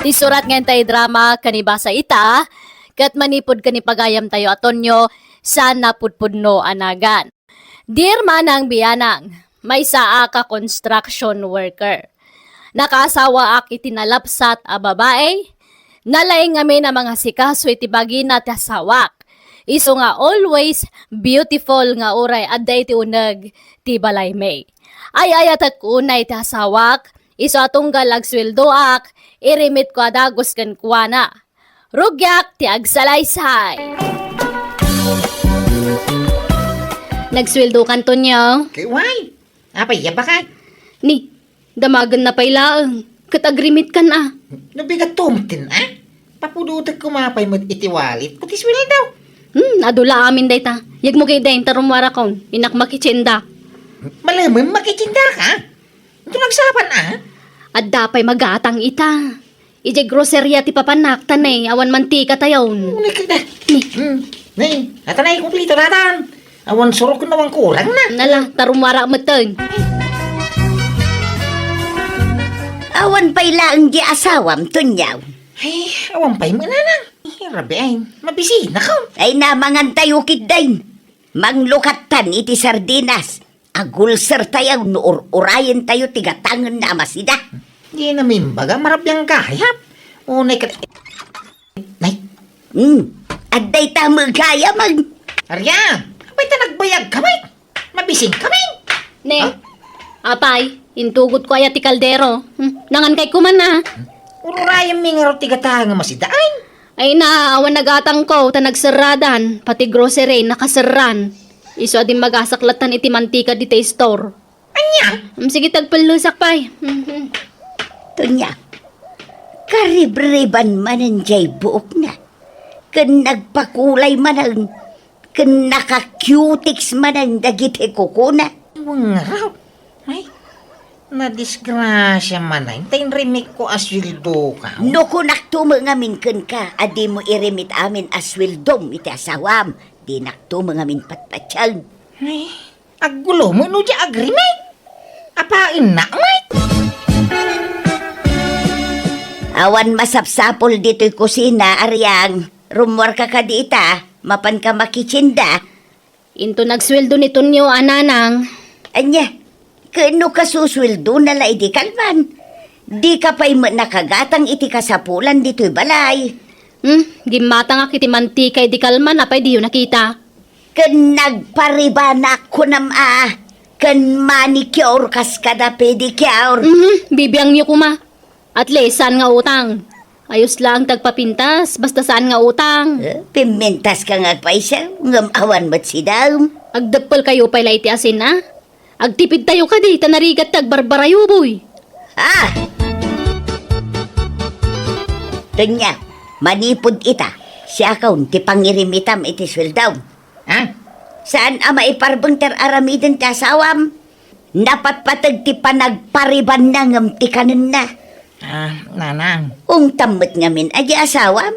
Ti surat ngayon tayo drama kanibasa ita, kat manipod kanipagayam tayo atonyo sa napudpudno anagan. Dear manang biyanang, may saa ka construction worker. Nakaasawa ak itinalapsat a babae, nalaing ngami na mga sikaso itibagi na tasawak. Iso nga always beautiful nga uray aday ti uneg ti balay may. Ay ayatak unay ti hasawak, iso atunggal agsweldo ak, irimit ko adagos ken kuana. Rugyak ti agsalaysay. Nagsweldo kan Tonyo. Kay why? Apay ba ka? Ni, damagan na pailaang. Katagrimit kan ah. Nabigat tumtin Papududag kumapay mo itiwalit. Kutis wala daw. Adula amin day ta. Yag mo kay day tarumwara kon. Inak makichinda. Malamang makichinda ka? Ito nagsapan At dapay magatang ita. Ije groceria ti papanak tanay. Awan mantika tayon. Unik na. Nay, natanay kumplito natan. Awan surok ko nawang kurang na. Nala, tarumwara mateng. Awan pa'y di asawam, tunyaw. Ay, awan pa'y mananang. Rabi ay, mabisi na ka. Ay namangan tayo kitdain. Manglukatan iti sardinas. Agulser tayo, nuur-urayin tayo, tigatangan na masida. Di na mimbaga, marabyang kahayap. Unay ka... Nay, Aday tamang kaya mag... Arya, abay ta nagbayag kamay. Mabising kamay. Ne, apay, intugot ko ayat ti kaldero. Nangan kay kuman na. Ururayang mingaraw tigatanga masidain. Ay na, awan nagatang ko, ta nagsaradan, pati grocery, nakasaran. Iso adin magasaklatan iti mantika di tay store. Anya? Sige tagpalusak pay. Tunya, karibriban manan jay buok na. Kan nagpakulay manan, kan naka-cutics manan dagiti kukuna. Mangaraw. Ay, nadisgrasya man ay. Tayin remik ko aswildo ka. No kunak tumangamin kan ka, adi mo irimit amin aswildom iti asawam. Di naktumangamin patpatsyan. Ay, aggulo mo no di agrimik. Apain na, may. Awan masapsapol dito'y kusina, Aryang. Rumwar ka dita, mapan ka makichinda. Into nagsweldo ni Tonyo ananang. Anya, kano ka susweldo na la iti kalman? Di ka pa'y nakagatang iti kasapulan dito'y balay. Gimata nga kiti mantika di kalman, apay di yun nakita. Kan nagparibanak ko kan manicure kas kada pedicure. Bibiyang niyo kuma. At least, saan nga utang? Ayos lang tagpapintas, basta saan nga utang. Pimentas ka nga paisa, ngam awan mat sidaw. Agdagpal kayo pala iti asin na. Agtipid tayo ka di, tanarigat tagbarbarayo boy. Tunya, manipod ita. Siya kaun ti pangirimitam iti sweldaw. Saan ama iparbang aramiden ti asawam? Napatpatag ti panagpariban na ngam ti kanin na. Nanang. Tammet ngamin aji asawam.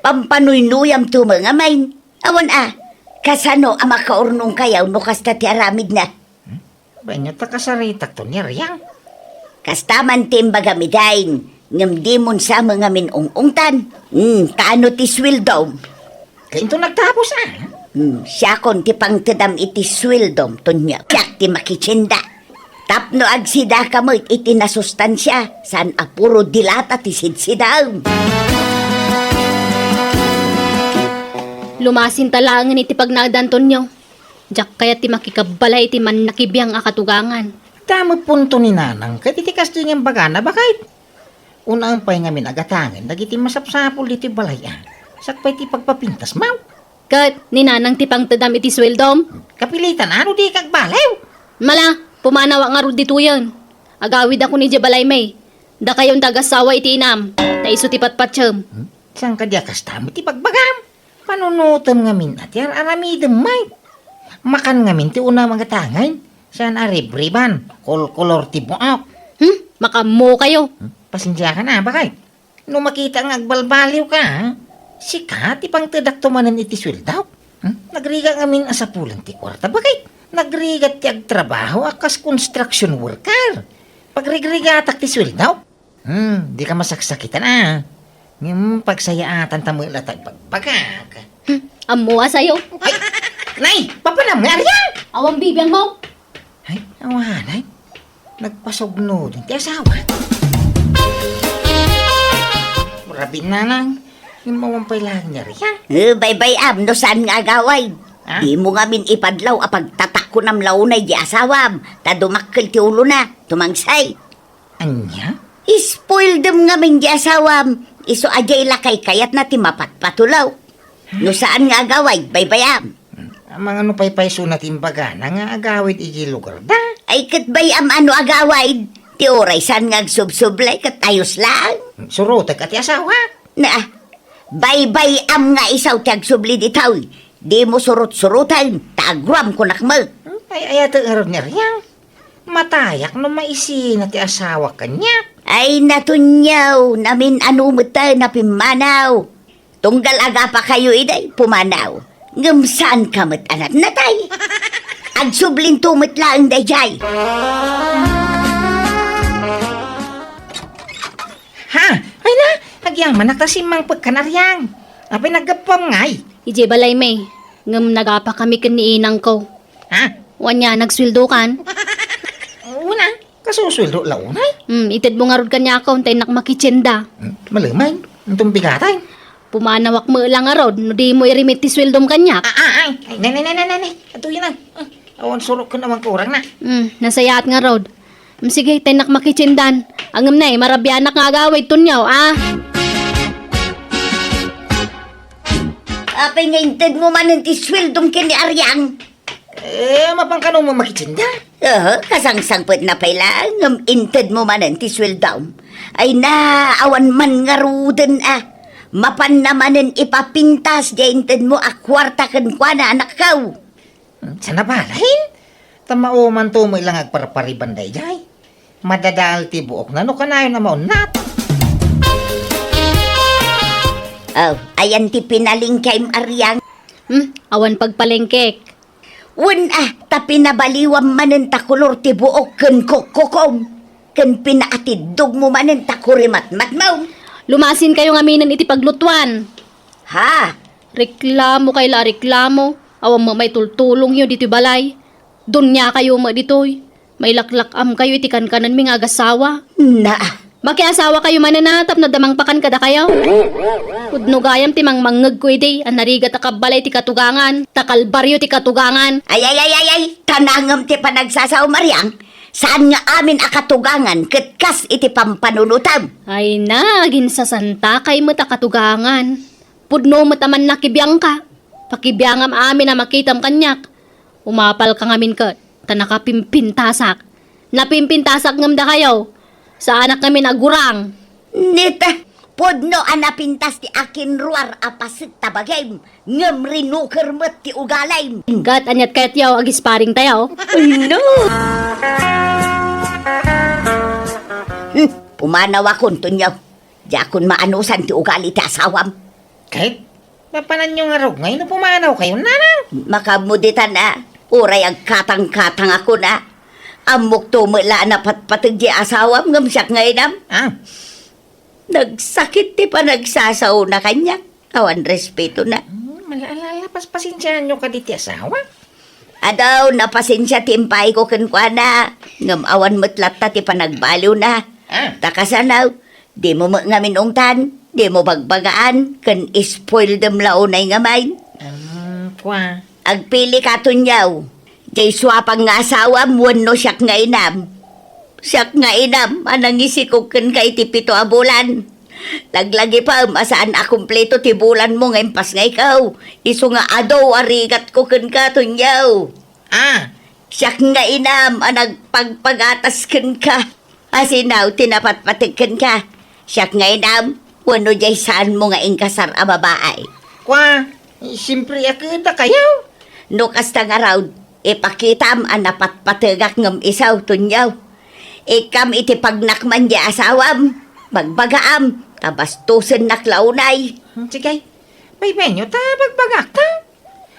Pampanuynuyam tumangamain. Awan kasano ama kaurnong kayaw no kasta ti aramid na. Banyo ta kasaritak to ni Riyang. Kastaman timbagamidain. Ngam di mon sa mga min ungtan. Kaano ti swildom? Kaya ito nagtapos Siya kon ti pangtedam iti swildom tunya. Siyak ti makichinda. Tapno agsida ka mo iti nasustansya. San apuro dilata ti sidsidam. Lumasin talangan iti pagnagdan Tonyo. Jak kaya ti makikabala iti man nakibiyang akatugangan. Tamo punto ni Nanang. Kaya titikas din yung bagana. Bakit? Unang pa'y ngamin agatangan. Nagiti masapsapol iti balayan. Sakpay ti pagpapintas mau. Kat, ninanang ti pangtedam iti sweldom. Kapilitan di kagbalaw. Mala, pumanawa nga ro dito yan. Agawid ako ni Jabalay May. Da kayong tagasawa iti inam. Taiso ti patpatsyam. Saan ka diya kastamo ti pagbagam? Panunutom ngamin at yan aramidem may. Makan ngamin ti una mga tangay. Saan aribriban? Kolor ti buok. Makamo kayo. Pasensya ka na, bakit? Nung makita ang agbalbaliw ka, sikat ipang tedak tumanan iti sweldaw. Nagriga ngamin asapulan ti kwarta, bakit? Nagrigat ti agtrabaho akas construction worker. Pagrigatak ti sweldaw. Di ka masaksakitan Yung pagsayaatan tamo latag pagpagak. Amuha sa'yo. Ay, nay, papanam nga riyan! Awang bibiyang mo. Ay, awanay. Nagpasugno din ti asawa. Rabin na lang. Yung mawampay lang niya riyan. Bay-bay am, no saan nga agaway? Ha? Di mo ngamin ipadlaw apag tatak ko ng launay di asawam. Ta dumakkel ti ulo na, tumangsay. Anya? Spoil dem ngamin di asawam. Iso ajay lakay kayat na ti mapatpatulaw. No saan nga agaway, bay-bay am? Amang ano pay sunat imbaga na nga agawid iji lugar da. Ay kat bay am ano agaway? Ti oray saan nga agsubsublay kat ayos lang. Surutag at asawa. Na, bay-bay am nga isaw ti agsubli di taw. Di mo surut-surutan, tagwam ko nakmal. Ay ayat ang niya riyan. Matayak no maisin at asawa kanya. Ay natunyaw, namin anumata na pimanaw. Tunggal aga pa kayo iday, pumanaw. Ngamsaan ka mat anat natay. Agsublin tumit lang dayjay. Ha? Ay na, agyang manaktasimang pagkanaryang. Apay nagapam ngay. Ije balay may. Ngam nagapa kami kaniinang ko. Ha? Wanya nagsweldo kan. Una, kasusweldo launay. Ited mo nga rod kanya ako, tay nakmakitsenda. Malamay, itong bigatay. Pumanawak mo lang nga rod, no di mo irimit ti sweldom kanya. Ay, nanay. Ato yun na. Awan surok ko naman kurang na. Nasayaat nga rod. Sige, tay nakmakitsendan. Angam na marabyanak nga agaway tunyaw, Apay nga inted mo man ti sweldong kini Aryang. Mapangkano mo makitsinda? Kasangsangpet na pala, ngam inted mo man ti sweldom. Ay na, awan man nga ruden Mapan namanen ipapintas di inted mo akwarta kan kwa na anak kau. Sana balahin? Tamao man to mo ilang agparpariban day jay. Madadal ti buok na no kanayon na maunat. Ayan ti pinaling kay Aryang. Awan pagpalengkek. Ta pinabaliwam manen ta kulor ti buok ken kokom. Ken pinaatidog mo manen ta kurimat-mat mo. Lumasin kayo nga minan iti paglutuan. Ha? Reklamo kay la reklamo. Awang mo may tultulong yun dito balay. Doon niya kayo mo ditoy. May laklakam kayo iti kankanan mi nga agasawa. Na. Makiasawa kayo mananatap na damang pakan kada kayo. Udno gayam ti manggag ko iti. An narigat akabalay ti katugangan. Takalbaryo ti katugangan. Ay. Tanangam ti panagsasaw Maryang. Saan nga amin akatugangan ketkas iti pampanunutam. Ay na, ginsasanta kay mo ta katugangan. Pudno mo taman nakibiyang ka. Pakibiyangam amin na makitam kanyak. Umapal ka ngamin ka. Tanakapimpintasak. Napimpintasak ngam da kayo. Sa anak kami nagurang. Nita, podno anapintas ti akin ruar apasit tabagay. Ngam rinuker met ti ugalay. Gat anyat kayat yaw agisparing tayo. Ay no! Pumanaw akon tunyaw. Di akon maanusan ti ugali ti asawam. Kahit, mapanan nyo nga rog ngayon na pumanaw kayo, nanang. Makamuditan na. Uray ang katang-katang ako na. Amok tumula na patpatag di asawam ngam siyak ngayon Nagsakit ti pa nagsasaw na kanya. Awan respeto na. Malala, paspasensyahan nyo ka diti asawa. Adaw, napasensya timpay ko kenkwa na. Ngam awan metlat ta ti panagbaliw na. Takasanaw, di mo ngamin ungtan, di mo bagbagaan, ken spoil dem launay nga may. Kwa. Agpili ka tunyaw. Jay swapang nga asawa, no siyak nga inam. Siyak nga inam, anang isikog ken kay ti 7 a bulan. Laglagi pa, masaan akumpleto ti bulan mo ngayon pas nga ikaw. Iso nga adaw, arigat ko ken ka tunyaw. Siyak nga inam, anag pagpagatas ken ka. Asinaw, tinapatpatig ken ka. Siyak nga inam, wano jay saan mo nga ingkasar a babae. Kwa, siyempre akita kayo. No kasta nga raw, ipakitam ang napatpatigak ngam isaw tunyaw. Ikam iti pagnakman di asawam, magbagaam, tabastusin naklaunay. Sige, baybenyo ta, pagbagak ta.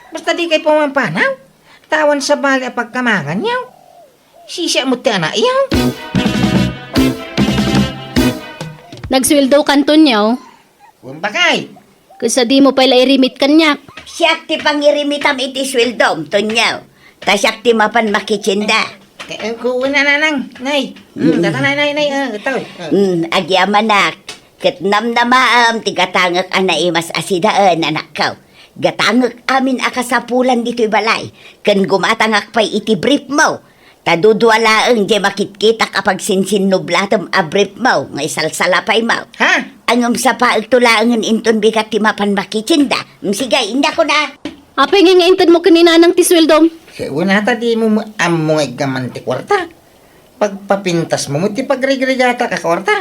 Basta di kay pumampanaw. Tawan sa bali a pagkamangan niyaw. Sisya mo ti anak iyaw. Nagsweldo kan Tonyo. Kung bakay. Kasi di mo pala irimit kanya. Siyak ti pangirimitam iti sweldom, Tonyaw. Ta siyak ti mapan makitsinda. Kung nanang, nay. Nay, ito. Agyaman nak. Ket namnamaam ti gatangak anaimas asidaan anak kaw. Gatangak amin akasapulan dito'y balay. Ken gumatangak pa'y iti brief mo. Tadudwalaang di makitkita kapag sinsinublatom a brief mo. Ngay salsalapay mo. Ha? Angam sa paagtulaangan inton bigat ti mapan makitsinda. Sige, inda ko na. Apay nga ngaintan mo kanina ng tisweldom. Una di mo among igaman ti kwarta. Pagpapintas mo ti pagregregata ka kwarta.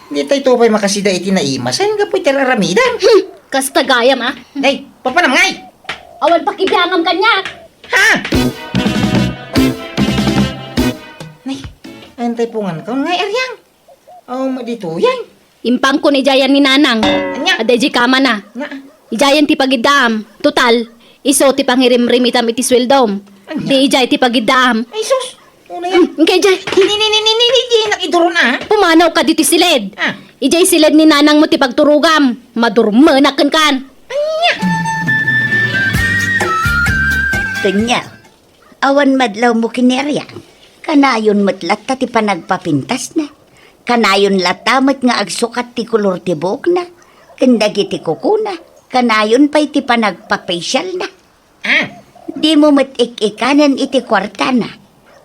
Di tayo tupay makasida iti naimasan ka po'y tararamidan. Kasta gayam ah. Nay, papanam ngay! Awan pakibiyangam kanya. Ha? Nay, antay po nga ka ngay aryang. Dito yan. Impang ko ni Jayan ni Nanang. Anya? Adeji kama na. Na, Ijayan ti pagidam. Total, iso ti pangirim-rimitam iti sweldom. Anya? Di ijay ti pagidam. ay sus! Una yan. Kay Jay, Nakiduro na. pumanaw ka dito silid. Ah. Ijay silid ni Nanang mo ti pagturugam. Madurma na kan. Tonyaw, awan madlaw mo kineriang. Kanayon matlat ti panagpapintas na. Kanayon latamat nga agsukat ti kulor ti buhok na. Kendagi ti kukuna. Kanayon pa'y ti panagpapasyal na. Di mo matik-ikanan iti kwarta na.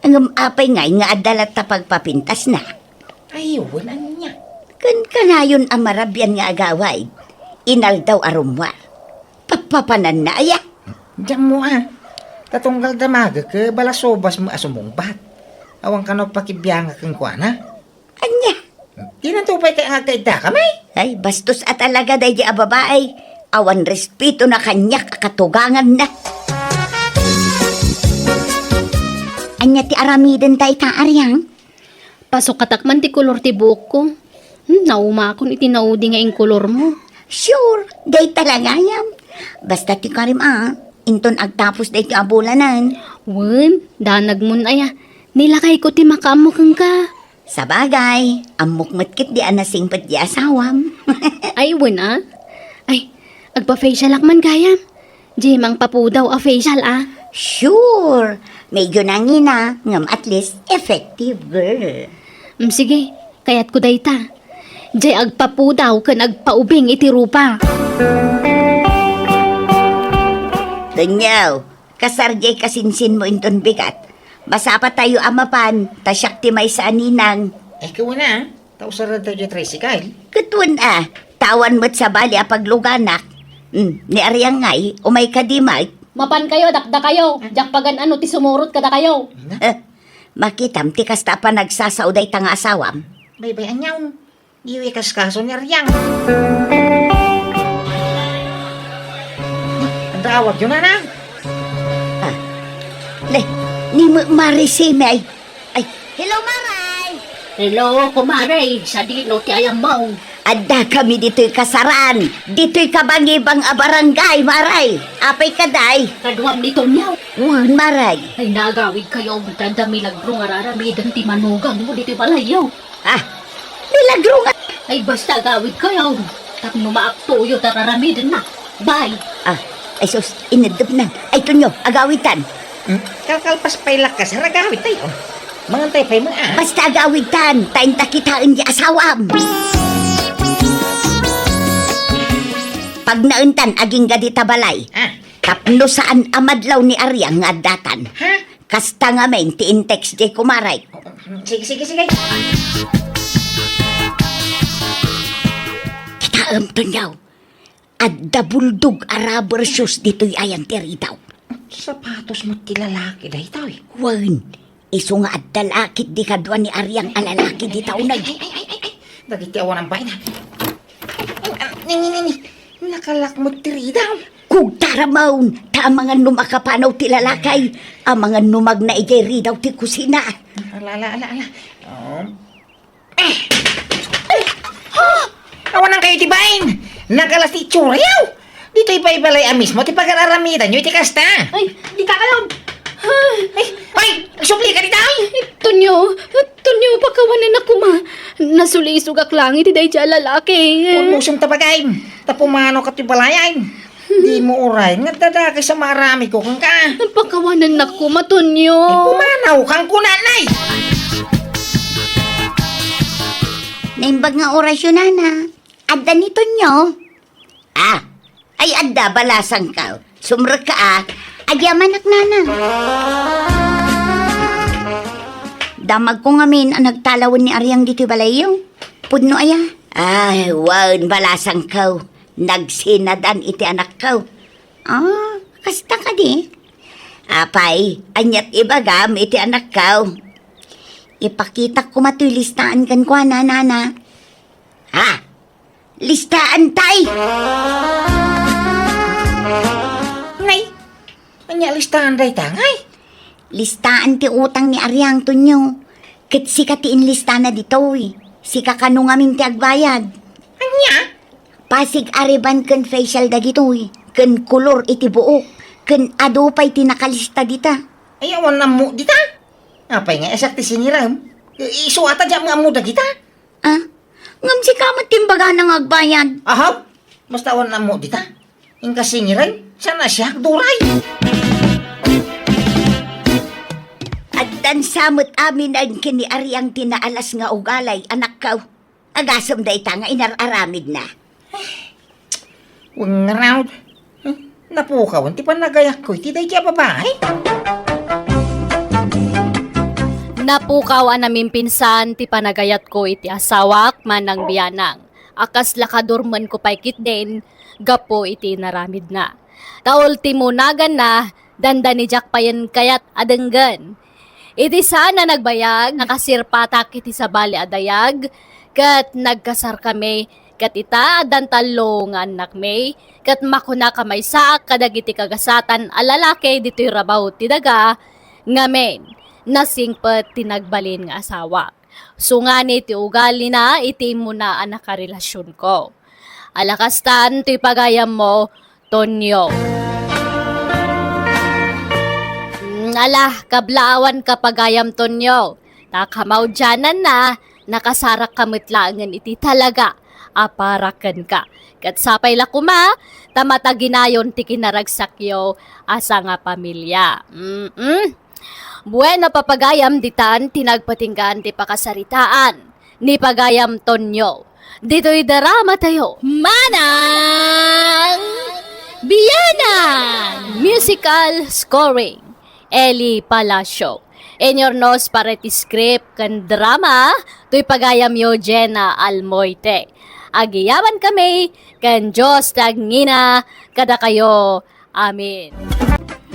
Ang apay ngay nga adalat ta pagpapintas na. Ay, wala niya. Kanayon amarabyan nga agaway. Inal daw arumwar. Papapanan na aya. Diyan mo Tatunggal damaga ka balasobas mo asumong bat. Awang ka no pakibiyanga kang kuana. Anya. Di na tupay kay agtayda kamay. Ay, bastos at alaga day di ababaay. Awan respeto na kanyak katugangan na. Anya ti aramiden tay taaryang. Pasok katakman ti kulor ti buhok ko. Nauma akong itinaudi nga yung kulor mo. Sure, day talagayam. Basta ti karim inton agtapos day ti abulanan. Wen, danag mo na ya. Nilakay ko ti makamukang ka. Sa bagay, amok matkit di anasingpat di asawam. Ay, wen Ay, agpa-facial akman kaya. Di mang papudaw a facial Sure, medyo nangina, ngam at least effective girl. Sige, kayat ko dayta. Di agpapudaw kan agpaubing iti rupa. Danyaw, kasarjay kasinsin mo inton bigat. Basa pa tayo amapan, tasyak ti may sa aninang. Ay, kawana Tausarad tayo yung tricycle. Katuan tawan mo't sa bali a pagluganak. Ni Aryang ngay, umay kadimay. Mapan kayo, dakda kayo. Jak pagan ano, ti sumurot kada kayo. Makitam ti kasta pa nagsasauday tanga asawam. Bay anyaw. Iwi kaskaso ni Aryang. Ang tawag yun na. Ni Marisime ay, hello Maray! Hello, kumare. Sa dino ti ayang mau. Adda kami dito'y kasaran. Dito'y kabangibang a barangay, Maray. Apay kaday. Kaduam nito niyaw. Wan, Maray. Ay nagawid kayo. Tanda milagro nga raramidan ti manugang mo dito balayaw. Milagro nga. Ay basta gawid kayo. Tapno maaktuyo tararamidan na. Bye. Ay sus, inadap na. Ay tunyo, agawitan. Kalkalpas pa'y lakas. Ragawit tayo. Mangantay pa'y mga Basta agawitan. Tayin takitaan di asawam. Pag nauntan, aging gadi tabalay. Tapno saan amadlaw ni Aryang nga datan. Ha? Kasta nga men, ti intex di kumaray. Sige. Kitaam tunyaw. Adda buldog a rubber shoes dito'y ayan tiri daw. Sapatos mo ti lalaki dahi tao Wan, iso nga adda lakit di kadwa ni Aryang alalaki di taon na. Dagiti awan ang bahay na. Nakalak mo tiri daw. Kung taramaon, ta ang mga numakapanaw ti lalakay, ang mga numag na ijay daw ti kusina. Ala. Awan ang kayo ti bain. Nakalas ti tsuryaw. Dito iba-ibalay mismo ti pag-araramidan nyo iti kasta. Ay, di ka kayo. Ay, supli ka di daw. Tunyo, pagkawanan ako ma. nasulisog ak langit, iday siya lalaki. Pulusong tabagay. Tapumano ka tibalayan. Di mo uray. Nagdadagay sa marami ko kang ka. Pakawanan na ko, Matonyo. Pumanaw kang kunanay. Naimbag nga orasyon na. Adda nito nyo. Ay adda balasang ka. Sumra ka Agyaman nana. Damag ko ngamin ang nagtalawin ni Aryang dito balayo. Pudno aya. Ay, wan balasang ka. Nagsinadan iti anak ka. Kasta ka di. Apay, anyat ibagam iti anak ka. Ipakita ko matoy listaan kan kwa nana. Listaan tay! Ngay, anya listahan day tangay. Listaan ti utang ni Aryang tunyo. Kat si katiin lista na dito Si kakano ngamin ti agbayad. Anya? Pasig ariban kan facial da dito Kan kulor iti buok. Kan adupay ti nakalista dita. Ayawan na mo dita. Apay nga esak ti siniram. Isuata dyan nga mo da kita. Ngam si kamat timbaga ng agbayad. Ahaw, basta awan na mo dita. Yung kasingiray, sana siya duray. At dan samot amin ang kini Aryang tinaalas nga ugalay, anak ka. Agasam da ita nga inararamid na. Huwag nga raw. Napukaw, ti pa nagayak ko, iti day kaya babae. Napukaw ang namin pinsan, ti panagayat ko iti asawak manang biyanang. Akas lakadurman ko pa'y kitden, gapo iti naramid na. Taol timunagan na, danda ni Jack payan kayat adenggan. Iti sana nagbayag, nakasirpatak iti sa bali adayag, kat nagkasar kami, kat ita adan talo nga anak may, kat makuna kamay saak kadag iti kagasatan alalake dito'y rabaw ti daga, ngamen. Nasingpet tinagbalin nga asawa. Sungani ti ugali na iti mo na anak karelasyon ko. Alakastan ti pagayam mo, Tonyo. Kablaawan ka pagayam, Tonyo. Nakamaw dyanan na, nakasarak kamitlangan iti talaga, aparakan ka. Kat sapay lakuma, tamataginayon ti kinaragsakyo, asa nga pamilya. Bueno papagayam ditan tinagpatinggan ti pakasaritaan ni pagayam Tonyo. Dito'y darama tayo. Manang Biyanang Musical Scoring Eli Palacio. In your nose para ti script kan drama to'y pagayam yo Jenna Almoite. Agiyaman kami kan Diyos tagngina kada kayo. Amin.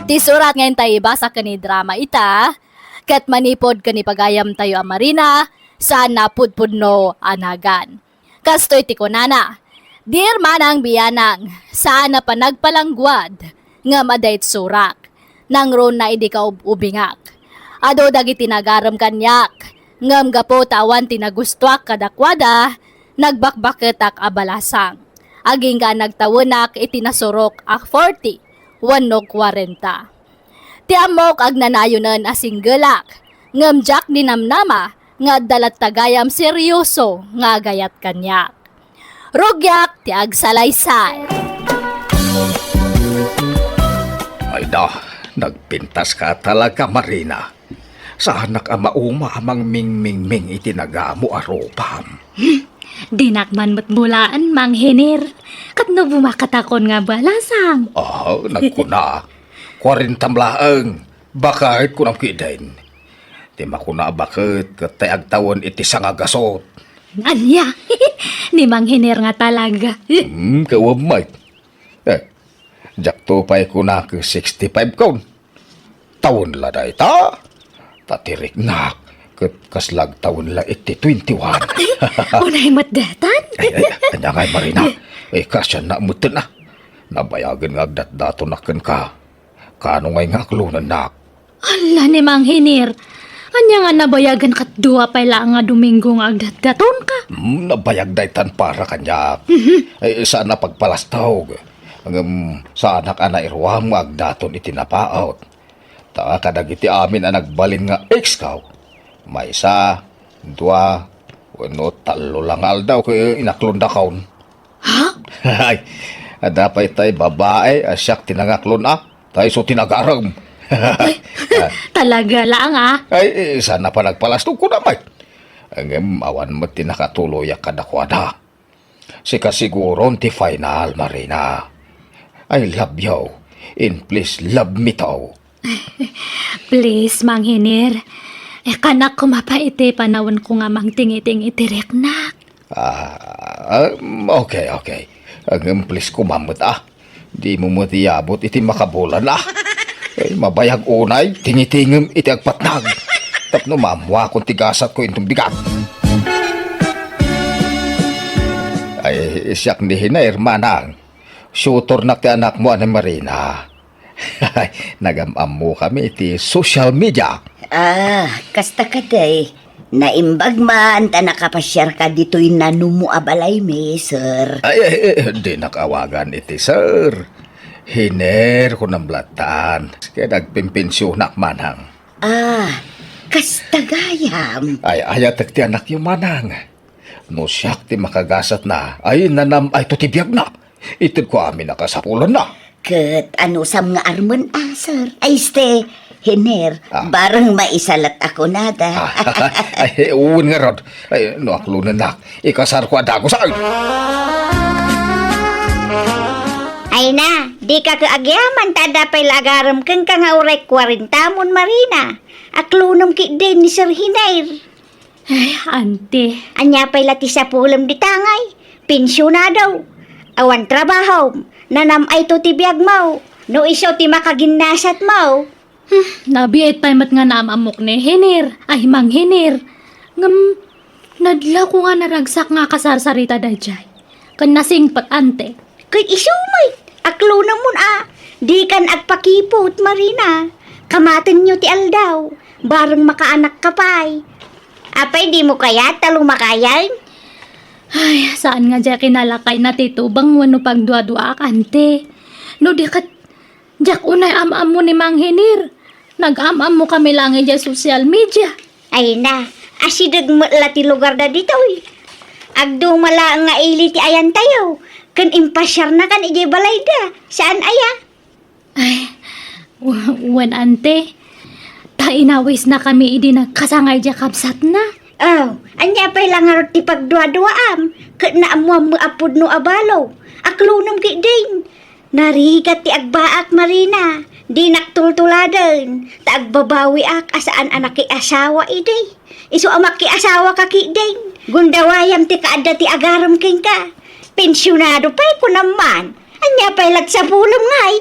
Ti surat ngayon tayo basa ka ni drama ita, kat manipod ka ni pagayam tayo amarina, sana pudpudno anagan. Kastoy ti kunana, dear manang biyanang, sana pa nagpalangguad, nga madait surak, nang ron na hindi ka ubingak. Ado dagiti nagaram kanyak, ngam gapo tawan tinagustuak kadakwada, nagbakbaketak abalasang. Aging ka nagtawunak itinasurok ak 40. 1.40. Ti amok ag nanayonan asing gelak, ngamjak dinamnama, nga dalat tagayam seryoso, nga gayat kanyak. Rugyak ti agsalaysay. Ay da, nagpintas ka talaga, Marina. Sa anak ama uma amang ming-ming-ming itinagamo aropam. Dinakman mo't bulaan, Mang Henir. Kat no bumakatakon nga balasang. Nagkuna. 40 laeng. Bakit ko nang kidain? Di makuna bakit katay agtawon iti sangagasot. Anya, ni Mang Henir nga talaga. Kawamay. Jakto pa'y ko na ke 65 kaon. Tawon la da ita. Tatirik na. Kaslag taon la iti 21. Unay matdatan? Kanya ngay Marina. Kasya na mutin na. Nabayagan nga agdat-dato na ka. Kano ngay nga aklunan na. Ala ni Mang Henir. Anya nga nabayagan kat duwa pa lang nga Domingo nga agdat-daton ka. Nabayag daytan para kanya. Sana pagpalastawg. Sa anak ana irwam nga agdaton itinapaot. Ta kadag iti amin ang nagbalin nga ex-kaw. May 1, 2, Ano, talo lang aldaw ko inaklon da kaon. Ha? Ay, dapat tayo babae, asyak tinangaklon tayo so tinagaram. Talaga lang Ay, sana pa nagpalastog ko na, Mike. Ang awan mo tinakatuloy ang kadakwada. Sika siguro ti final, Marina. I love you. And please love me too. Please, Mang Hinir. Kanak ko mapaiti panawon ko nga mang tingiting itirek na. Okay. Ang please kumamot Di mo mo tiyabot iti makabulan Ay, mabayag unay, tingitingem iti agpatnag. Tapno mamwa kung tigasat ko itong bigat. Ay, siyak ni Hinair manang. Shooter na ti anak mo ni Marina. Nagamam mo kami iti social media. Kasta ka day. Naimbag man, ta nakapasyar ka dito'y nanumu abalay me, sir. Ay, di nakawagan iti, sir. Hiner ko ng blatan. Kaya nagpimpensyonak manang. Kasta gayam. Ay, ayat ti anak yung manang. No siyak ti makagasat na. Ay, nanam ay tutibiyag na. Itid ko amin nakasapulan na. Kat ano sam nga arman sir. Ay, ste, Hiner, barang maisalat ako nada. Ay, uwin nga rod. Ay, no aklunan na. Ikasar ko ada ko sa Ay na, di ka kaagyaman tada pay lagaram kang nga urek 40 mon Marina. Aklunam ki din ni Sir Hinair. Ay, ante. Anya pay lati sa pulam di tangay. Pensyon na daw. Awan trabaho. Nanam ay to ti biyag mo. No iso ti makaginnasat mo. Nabiit pa mat nga naamamok ni Hinir. Ay, Mang Hinir. Nadla ko nga naragsak nga kasarsarita dayjay. Kan nasingpat ante. Kay isumay. Aklo namun Di kan agpakipot Marina. Kamatin nyo ti aldaw. Barang makaanak ka pay. Apay di mo kaya talong makayan? Ay, saan nga dya kinalakay na titubang wano pagdua-dua ante. No di kat, jak unay am-am mo ni Mang Hinir. Nag-am-am mo kami lang dya social media. Ay na, asidag lati lugar da dito Agdo mala nga ili ti ayan tayo. Kan impasyar na kan ije balay da. Saan aya? Ay, wan ante. Tainawis na kami idi nagkasangay dya kapsat na. Anya pa'y lang harot ti pagdua-duaam. Kat naamuam mo apod no abalo. Aklunam ki din. Narigat ti agbaak Marina. Di naktultuladan. Ta agbabawi ak asaan anak ki asawa idi. Iso amak ki asawa ka ki din. Gundawayam ti kaadda ti agaram king ka. Pensyonado pa'y ko naman. Anya pa'y lag sa pulong ngay.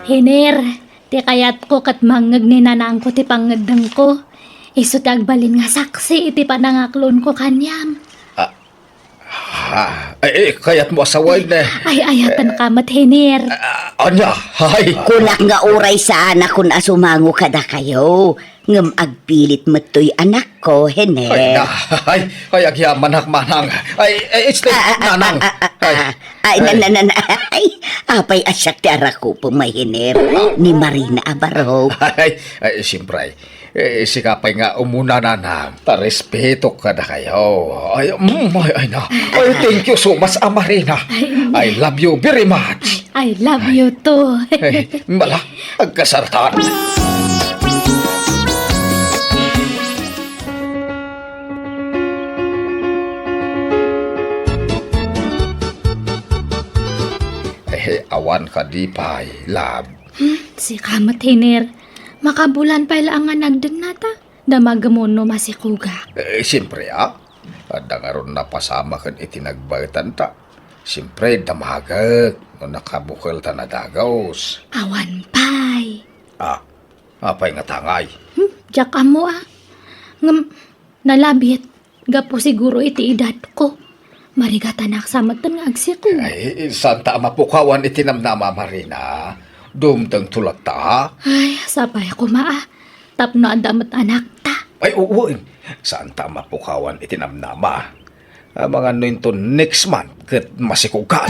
Hinir, ti kayat ko kat mangag ni nanang ko ti pangagdang ko. Iso ti agbalin nga saksi iti panangaklon ko kanyam. Ay, kaya't mo asaway na. Ay, ayatan kamat Hinir. Anya, hay. Kunak nga uray sa anak kun asumango kada kayo. Ngam agpilit matoy anak ko, Hene. Ay, agyaman manang. Ay, it's like nanang. Ay, apay asyak ti arako po may Hiner. Ni Marina Abaro. Ay, siyempre. Sikapay nga umuna na respeto ka na kayo. Ay, na. Ay, thank you so much, Marina. I love you very much. I love you too. Ay, mala, agkasartan. Awan ka di pa'y, lab. Si kamat Hinir. Makabulan pa lang nga nagdan nata. Damagamono masikuga. Siyempre, Ada nga ron napasama kan itinagbaytan ta. Siyempre, damagag. No nakabukal ta na dagaws. Awan pay. Apay nga tangay. Jak amo nalabit. Gapo siguro iti edad ko. Marigatanak sa matan nga agsiku. Ay, santa mapukawan itinamnama, Marina. Dumtang tulak ta. Ay, sabay ko Tapno adamat anak ta. Ay, uuin. Santa mapukawan itinamnama. Mga nito next month kat masikukan.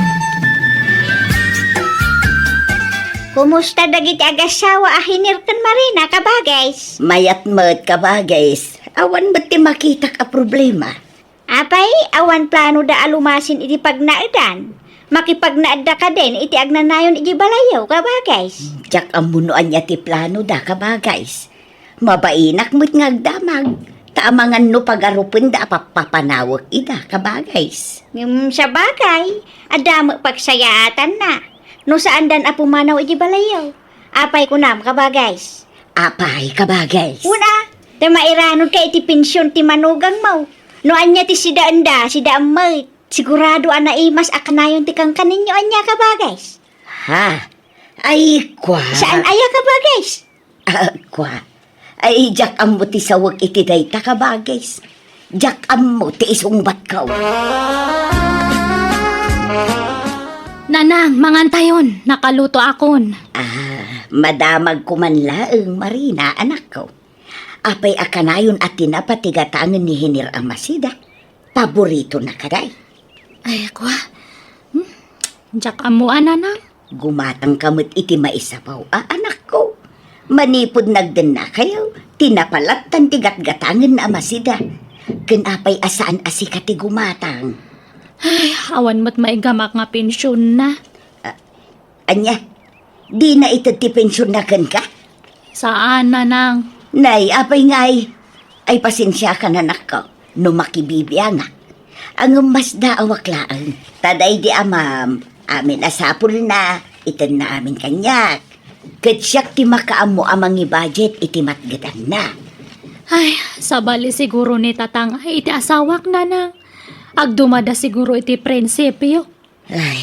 Kumusta dagiti agasawa ahinir kan Marina kabagays? Mayat mat ka ba, guys? Awan ba't ti makita ka problema? Apay, awan plano da alumasin iti pagnaadan. Makipagnaada ka din iti agnanayon iti balayaw kabagays. Diyak ang munuan niya ti plano da ka ba, guys? Mabainak mo't ngagdamag. Taamangan no pag-arupin da papapanawag ida ka ba, guys? Sa bagay, adamo pagsayaatan na. No saan dan apumanaw iti balayaw. Apay ko nam kabagays. Apay ka ba, guys? Una, da mairanod ka iti pensyon ti manugang mo. No anya ti sida anda, sida amay. Sigurado ana imas akanayon ti kang kaninyo anya kabagays. Ha? Ay, kwa. Saan aya kabagays? Kwa. Ay, jak ang mo ti sawag iti dayta ka ba, guys? Jak ang mo ti isungbat ka. Nanang, mangantayon, nakaluto akon. Madamag ko man laeng, Marina, anak ko. Apay akanayon at tinapatigatangan ni Hinir Amasida. Paborito na kaday. Ay, kwa. Jak amuan, nanang. Gumatang kamot iti maisapaw, anak ko. Manipod nagdan na kayo, tinapalatan tigat-gatangan na Amasida. Ganapay asaan asikati gumatang. Ay, awan mo't maigamak nga pensyon na. Anya, di na ito ti pensyon na kan ka? Saan, nanang? Nay, apay ngay. Ay pasensya ka na ko, no makibibya nga. Ang mas daawaklaan, taday di amam, amin asapul na, itan na amin kanyak. Katsyak ti makaamo amang i-budget iti matgatan na. Ay, sabali siguro ni tatang ay iti asawak, nanang. Agdumada siguro iti prinsipyo. Ay,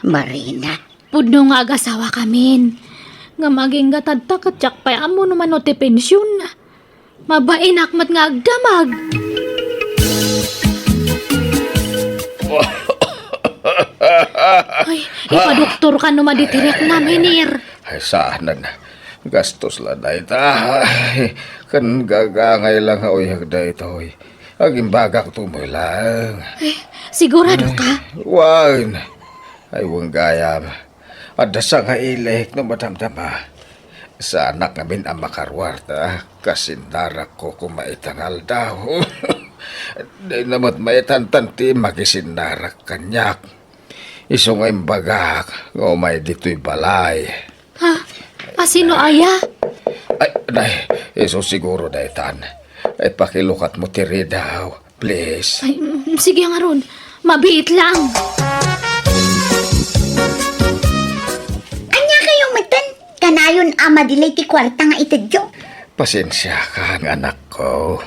Marina. Pudno nga agasawa kamin. Nga maging gatadta katyak pa'y amo naman o ti pensyon na. Mabainak mat nga agdamag. Ay, ipadoktor ka no maditirek namin, Hinir. Ay, saanan. Gastos la da ita. Ay, kan gagangay lang ha, oy, hagda ito, oy. Aging bagak tumoy lang. Sigurado ka? Wan. Ay, wang gayam. Adasa nga ilek no matamtama. Sa anak namin ang makarwarta, kasindarak ko kumaitangal daw. Di namat maitantanti magisindarak kanyak. Iso nga imbagak, ngumay dito'y balay. Ha? Asino aya? Ay, nay, iso siguro daytan. Ay, pakilukat mo tiri daw, please. Ay, sige nga ron. Mabiit lang. Anya kayo matan? Kanayon ama dilay ti kwarta nga itadyo. Pasensya ka, ang anak ko.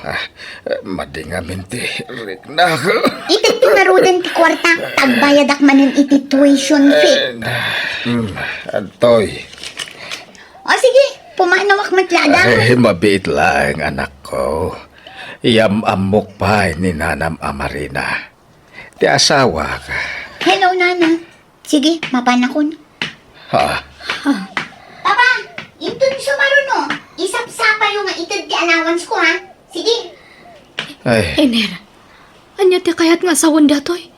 Madingamin ti rik na ako. Itadyo nga rodan ti kwarta. Tagbayadak manin iti tuition fee. Antoy. O sige, pumanawak matlada. Ay, mabiit lang, anak ko. Iyamamok pa ni Nanam Amarina. Ti asawa ka. Hello, Nana. Sige, mapanakon. Ha? Papa, itong sumaruno. Isap-sapa yung nga itad ti allowance ko, ha? Sige. Ay, Hinir, anya ti kayat nga sawon datoy?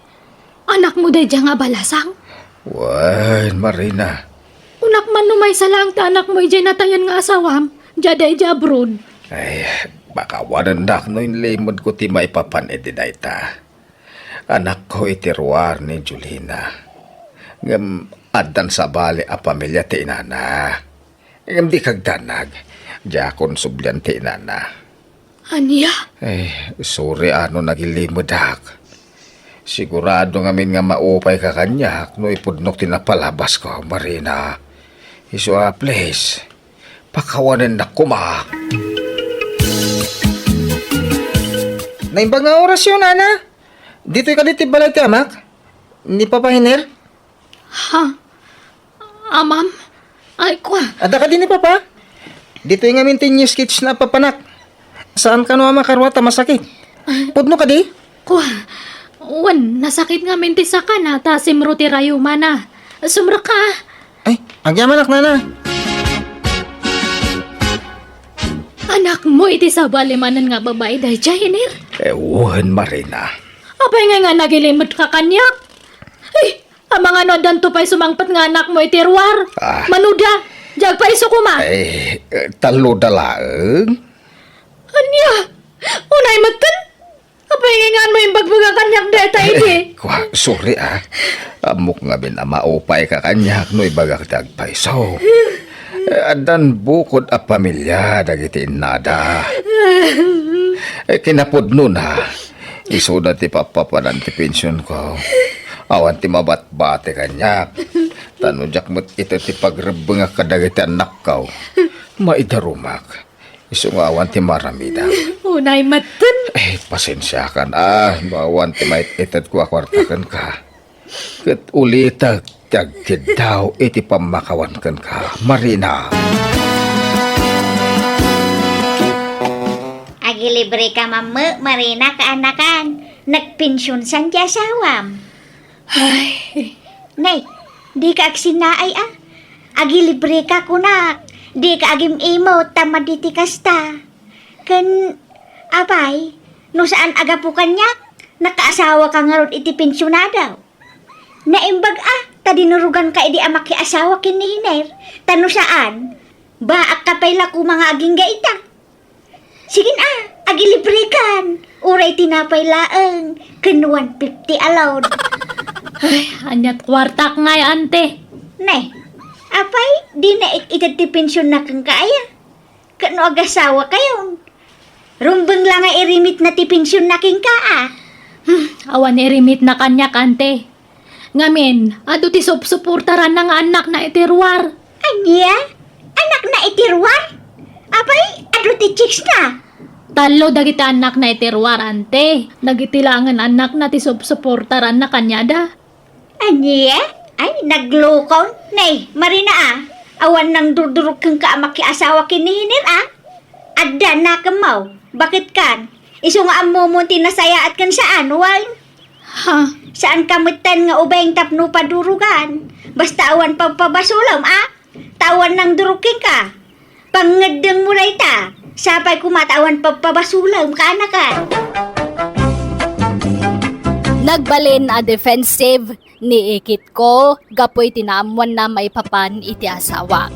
Anak mo day nga balasang? wan, Marina. Unak man numay sa lang ta anak mo ijay natayan nga asawam. Jaday jabrod. Ay, baka wananak no yung limod ko ti maipapan edidayta. Anak ko itiruar ni Julina. Ngam adan sa bali a pamilya ti inana. Ngam di kagdanag. Jakon sublyan ti inana. Anya? Ay, sorry ano nagilimod ak. Sigurado ngamin nga maupay ka kanyak no ipudnok tinapalabas ko, Marina. Iso please. Pakawanan na kuma. Naimbang nga oras yun, Ana. Dito ka dito balay ti amak. Ni Papa Hiner. Ha? Amam? Ay, kwa. Ada ka din ni Papa. Dito yung amin ti new sketch na papanak. Saan ka no makarwata masakit? Pudno ka di? Kwa. Wan, nasakit nga minti sa kana, ta simro ti rayuma na. Sumra ka. Ay, agyaman ak nana. Anak mo iti sa balimanan nga babae dahi dya, Hinir. Ewan, Marina. Apay nga nagilimot ka kanyak. Ay, Ang mga nodan to pa'y sumangpat nga anak mo itirwar. Ah. Manuda, jag pa iso kuma. Talo dalaeng. Anya, unay matan. Apay mo yung bagbaga kanyak deta iti. Kwa, sorry Amok nga maupay ka kanyak no ibagak tagpaiso. Adan bukod a pamilya dagiti nada. Kinapudno na. Iso na ti papapanan ti pensyon ko. Awan ti mabatbate kanyak. Tanudyak mo't ito ti pagrebeng nga kadagiti anak ko. Maidarumak. Iso nga awan ti maramida. Unay matan. Pasensya ka na. Bawan ti maititad ko akwartakan ka. Kat ulitag tagkid daw iti pamakawan kan ka, Marina. Agilibre ka mamu, Marina kaanakan. Nagpensyon san ti asawam. Nay, di ka agsinaay Agilibre ka kunak. Di ka agim imo tamaditi kasta. Kan, abay, no saan agapu kanyak, nakaasawa ka nga ron iti pensyonadaw. Naimbag tadinurugan ka idi amak asawa kinihiner. Tano saan? Baak ka payla ko mga aging gaita. Sigin agilibrikan. Uray tinapay laeng. Kan 150 allowed. Anyat kwartak ngay ante. Nay, apay, di na itatipensyon na kang kaya. Kano agasawa kayon? Rumbeng lang nga irimit na tipensyon na king kaa. Awan irimit na kanyak ante. Ngamin, ado ti suportaran ng anak na itirwar. Anya? Anak na itirwar? Apay, ado ti chicks na. Talo dagiti anak na itirwar ante. Nagitilangan anak na ti suportaran na kanyada. Anya? Ay, naglukon. Nay, Marina awan nang durdurog kang kaamak asawa kinihinir Adda na kamaw. Bakit kan? Iso nga amo mo tinasaya at kan saan, wal? Ha? Saan kamutan nga ubay tapno padurugan? Basta awan pagpabasulam, Tawan ng duruking ka. Pangadang mo na ita. Sapay kumatawan pagpabasulam ka na ka. Nagbalin a defensive ni ikit ko, gapoy tinaamuan na maipapan iti asawa.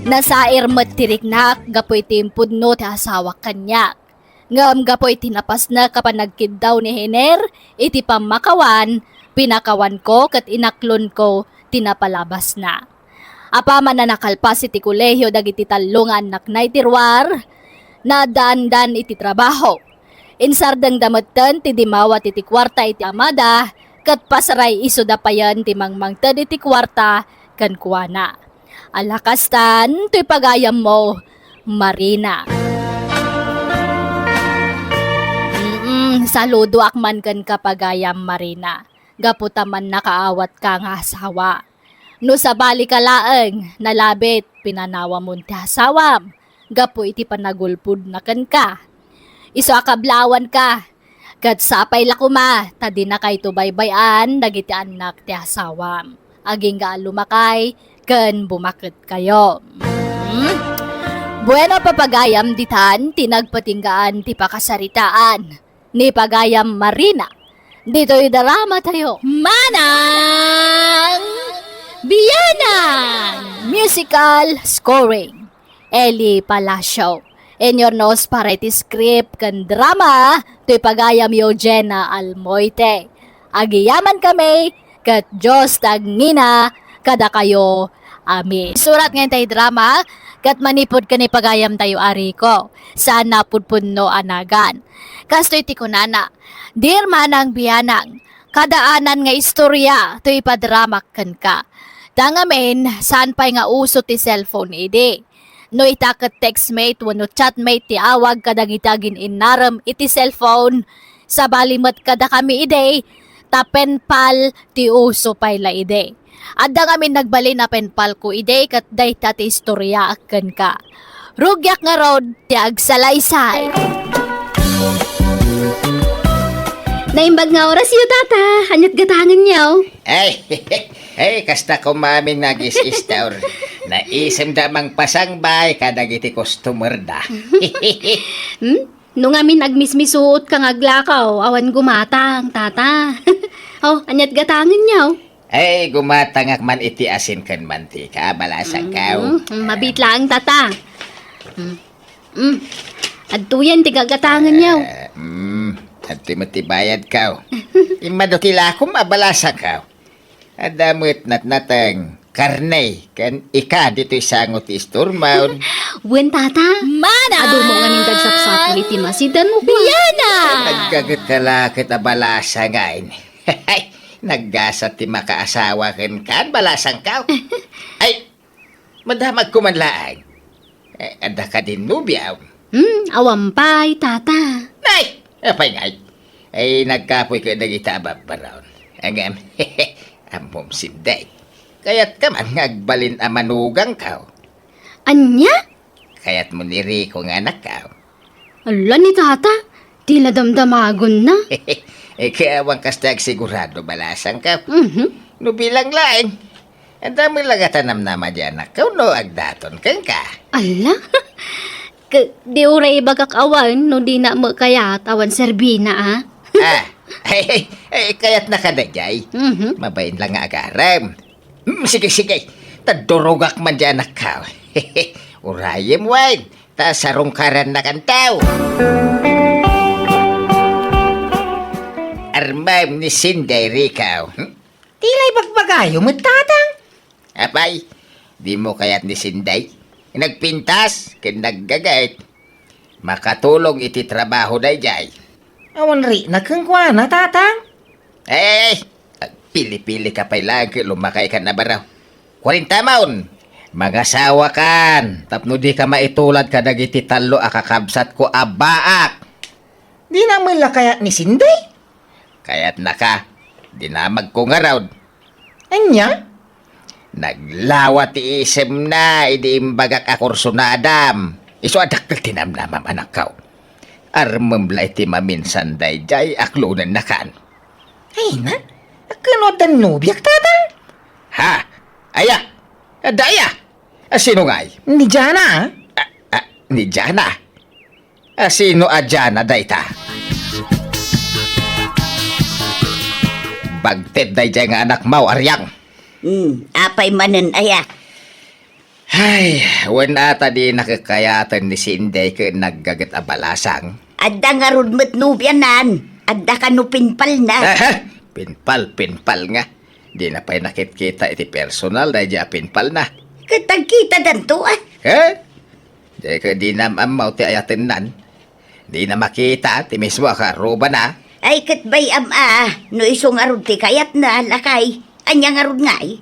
Nasair mat tiriknak, gapoy timpudno ti asawa kanyak. Ngam gapoy tinapas na kapanagkid daw ni Hiner, iti pamakawan, pinakawan ko kat inaklon ko, tinapalabas na. Apaman na nakalpas iti kolehyo dagiti talungan anak na itirwar, na dandan iti trabaho. Insardang damatan ti dimawat iti kwarta iti amada, kat pasaray iso dapayan ti mangmangtad iti kwarta kan kuwana. Alakastan, to'y pagayam mo, Marina. Saludo akman kan kapagayam, Marina. Gaputaman nakaawat ka nga asawa. No sa bali ka laeng, nalabit, pinanawa mo ti asawam. Gapo iti panagulpud na kan ka. Iso akablawan ka. Kat sapay lakuma, tadi na kay tubaybayan, dagiti anak ti asawam. Aging ga lumakay, kan bumakit kayo. Bueno papagayam ditan, tinagpatinggaan ti pakasaritaan. Ni pagayam Marina. Dito'y drama tayo. Manang Biyanang! Musical scoring. Eli Palacio. In your nose para iti script kan drama, to'y pagayam Eugenia Almoite. Agiyaman kami, kat Diyos tagngina, kada kayo, amin. Surat ngayon tayo drama, kat manipod ka ni pagayam tayo ariko, saan napudpunno anagan. Kasto'y tikunana, dir manang biyanang, kadaanan nga istorya, to'y padramak kan ka. Tangamin, saan pa'y nga uso ti cellphone ide. No itakat textmate, wano chatmate ti awag kadagitagin inaram iti cellphone, sa balimat kada kami ide, tapenpal ti uso pa'y la ide. Adda kami nagbali na penpal ko ide, kat day ti istorya akan ka. Rugyak nga rod, ti agsalaysay. Naimbag nga oras yun, tata. Hanyat gatangan niyo. Ay, kasta kumaming nagis-istor. Naisem damang pasangbay kadagiti customer da. Nung amin nagmismisuot kang aglakaw, awan gumatang, tata. Hanyat gatangan niyo. Ay, gumatangak man iti asin kan mantika, balasang kao. Mabit lang, tata. Adtuyan, tigagatangan yaw. At timatibayad kao. Imadukila ko mabalasang kao. Adamot natang karne, kan ika dito isangot isturmaon. Wen, tata. Mana! Ado mo nga ning dagsapsapul iti masidan mo ba? Biyana! Nagkagat ka lakit a balasa nga ini. Naggasat ti makaasawa kan balasang kao. Ay, madamag ko man laang. Ada ka din nubiyaw. Awampay, tata. Ay, apay ngay. Ay, nagkapoy ka nagita ababaraon. Angam, amom sinday. Kaya't ka man ngagbalin a manugang kao. Anya? Kaya't mo ni Rico nga anak kao. Ala ni tata. Tila damdamagon na. Kaya awang kastag sigurado balasang kao. Mhm. No bilang laing. Ang dami lang atanam naman dyan na kao no agdaton kang ka. Ala? Di uray bagak awan no di na mo kaya awan serbina ah. Kaya't nakadayay. Mhm. Mabayin lang nga agaram. Sige. Tadurugak man dyan na kao. Urayim wine. Ta sarungkaran na kantaw. Armam ni Sinday Ricaw. Tilay bagbagayo mo tatang. Apay, di mo kaya't ni Sinday. Nagpintas, kinaggagait. Makatulong iti trabaho na jay. Awan ri, nagkangkwa na tatang. Pili-pili ka pa'y lagi, lumakay ka na baraw. 40 maun. Magasawa kan. Tapno di ka maitulad ka nagiti talo akakabsat ko abaak. Di naman la kaya ni Sinday. Kaya't naka, dinamag ko nga raw. Anya? Naglawat ti isem na, idi imbagak akursunadam. Iso adak na tinamnamam anak kao. Armamblay ti maminsan day jay aklunan na kan. Ay na, akanotan nubiyak tatang. Ha? Aya? Daya? Sino ngay? Ni Jana? Ni Jana? Sino a Jana dayta? Bagted day jay nga anak mau aryang. Apay manen aya. Ay, wala ata di nakakayatan ni Sinday ka naggagat abalasang. Adda nga rod met nubyanan. Adda ka no pinpal na. Pinpal nga. Di na pa'y nakit-kita iti personal na dya pinpal na. Katagkita danto ah. Di ka di na amaw ti ayatin nan. Di na makita ti mismo akaruba na. Ay katbay no isong arod ti kayat na lakay. Anya nga rod ngay.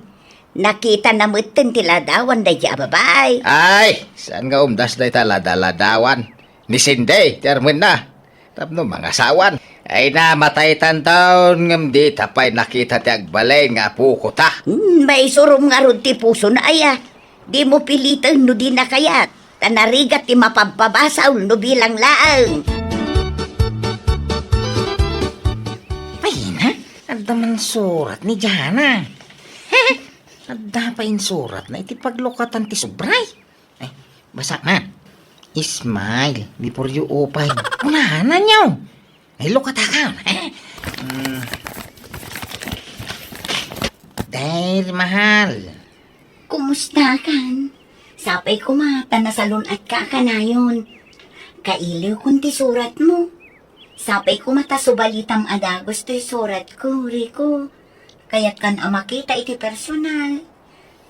Nakita na mutin ti ladawan da dya babay. Ay, saan nga umdas na italada-ladawan? Ni Sinday, termin na. Tapno mga sawan. Ay namatay tantaon ngam di tapay nakita ti agbalay nga puko ta. May surom nga rod ti puso na aya. Di mo pilitan no di na kayat. Tanarigat ti mapampabasaw no bilang laang. Pahina, adda man surat ni Jana. Adda pa in surat na iti paglukatan ti subray. Ay, basa man. Ismail, before you open. Unahanan niyo. Ay, lukata ka. Dahil mahal. Kumusta kan? Sapay kumata na salon at kakanayon. Kailiw kun ti surat mo. Sapay kumata subalitam adagos ti surat ko, Rico. Kayat kan amakita iti personal.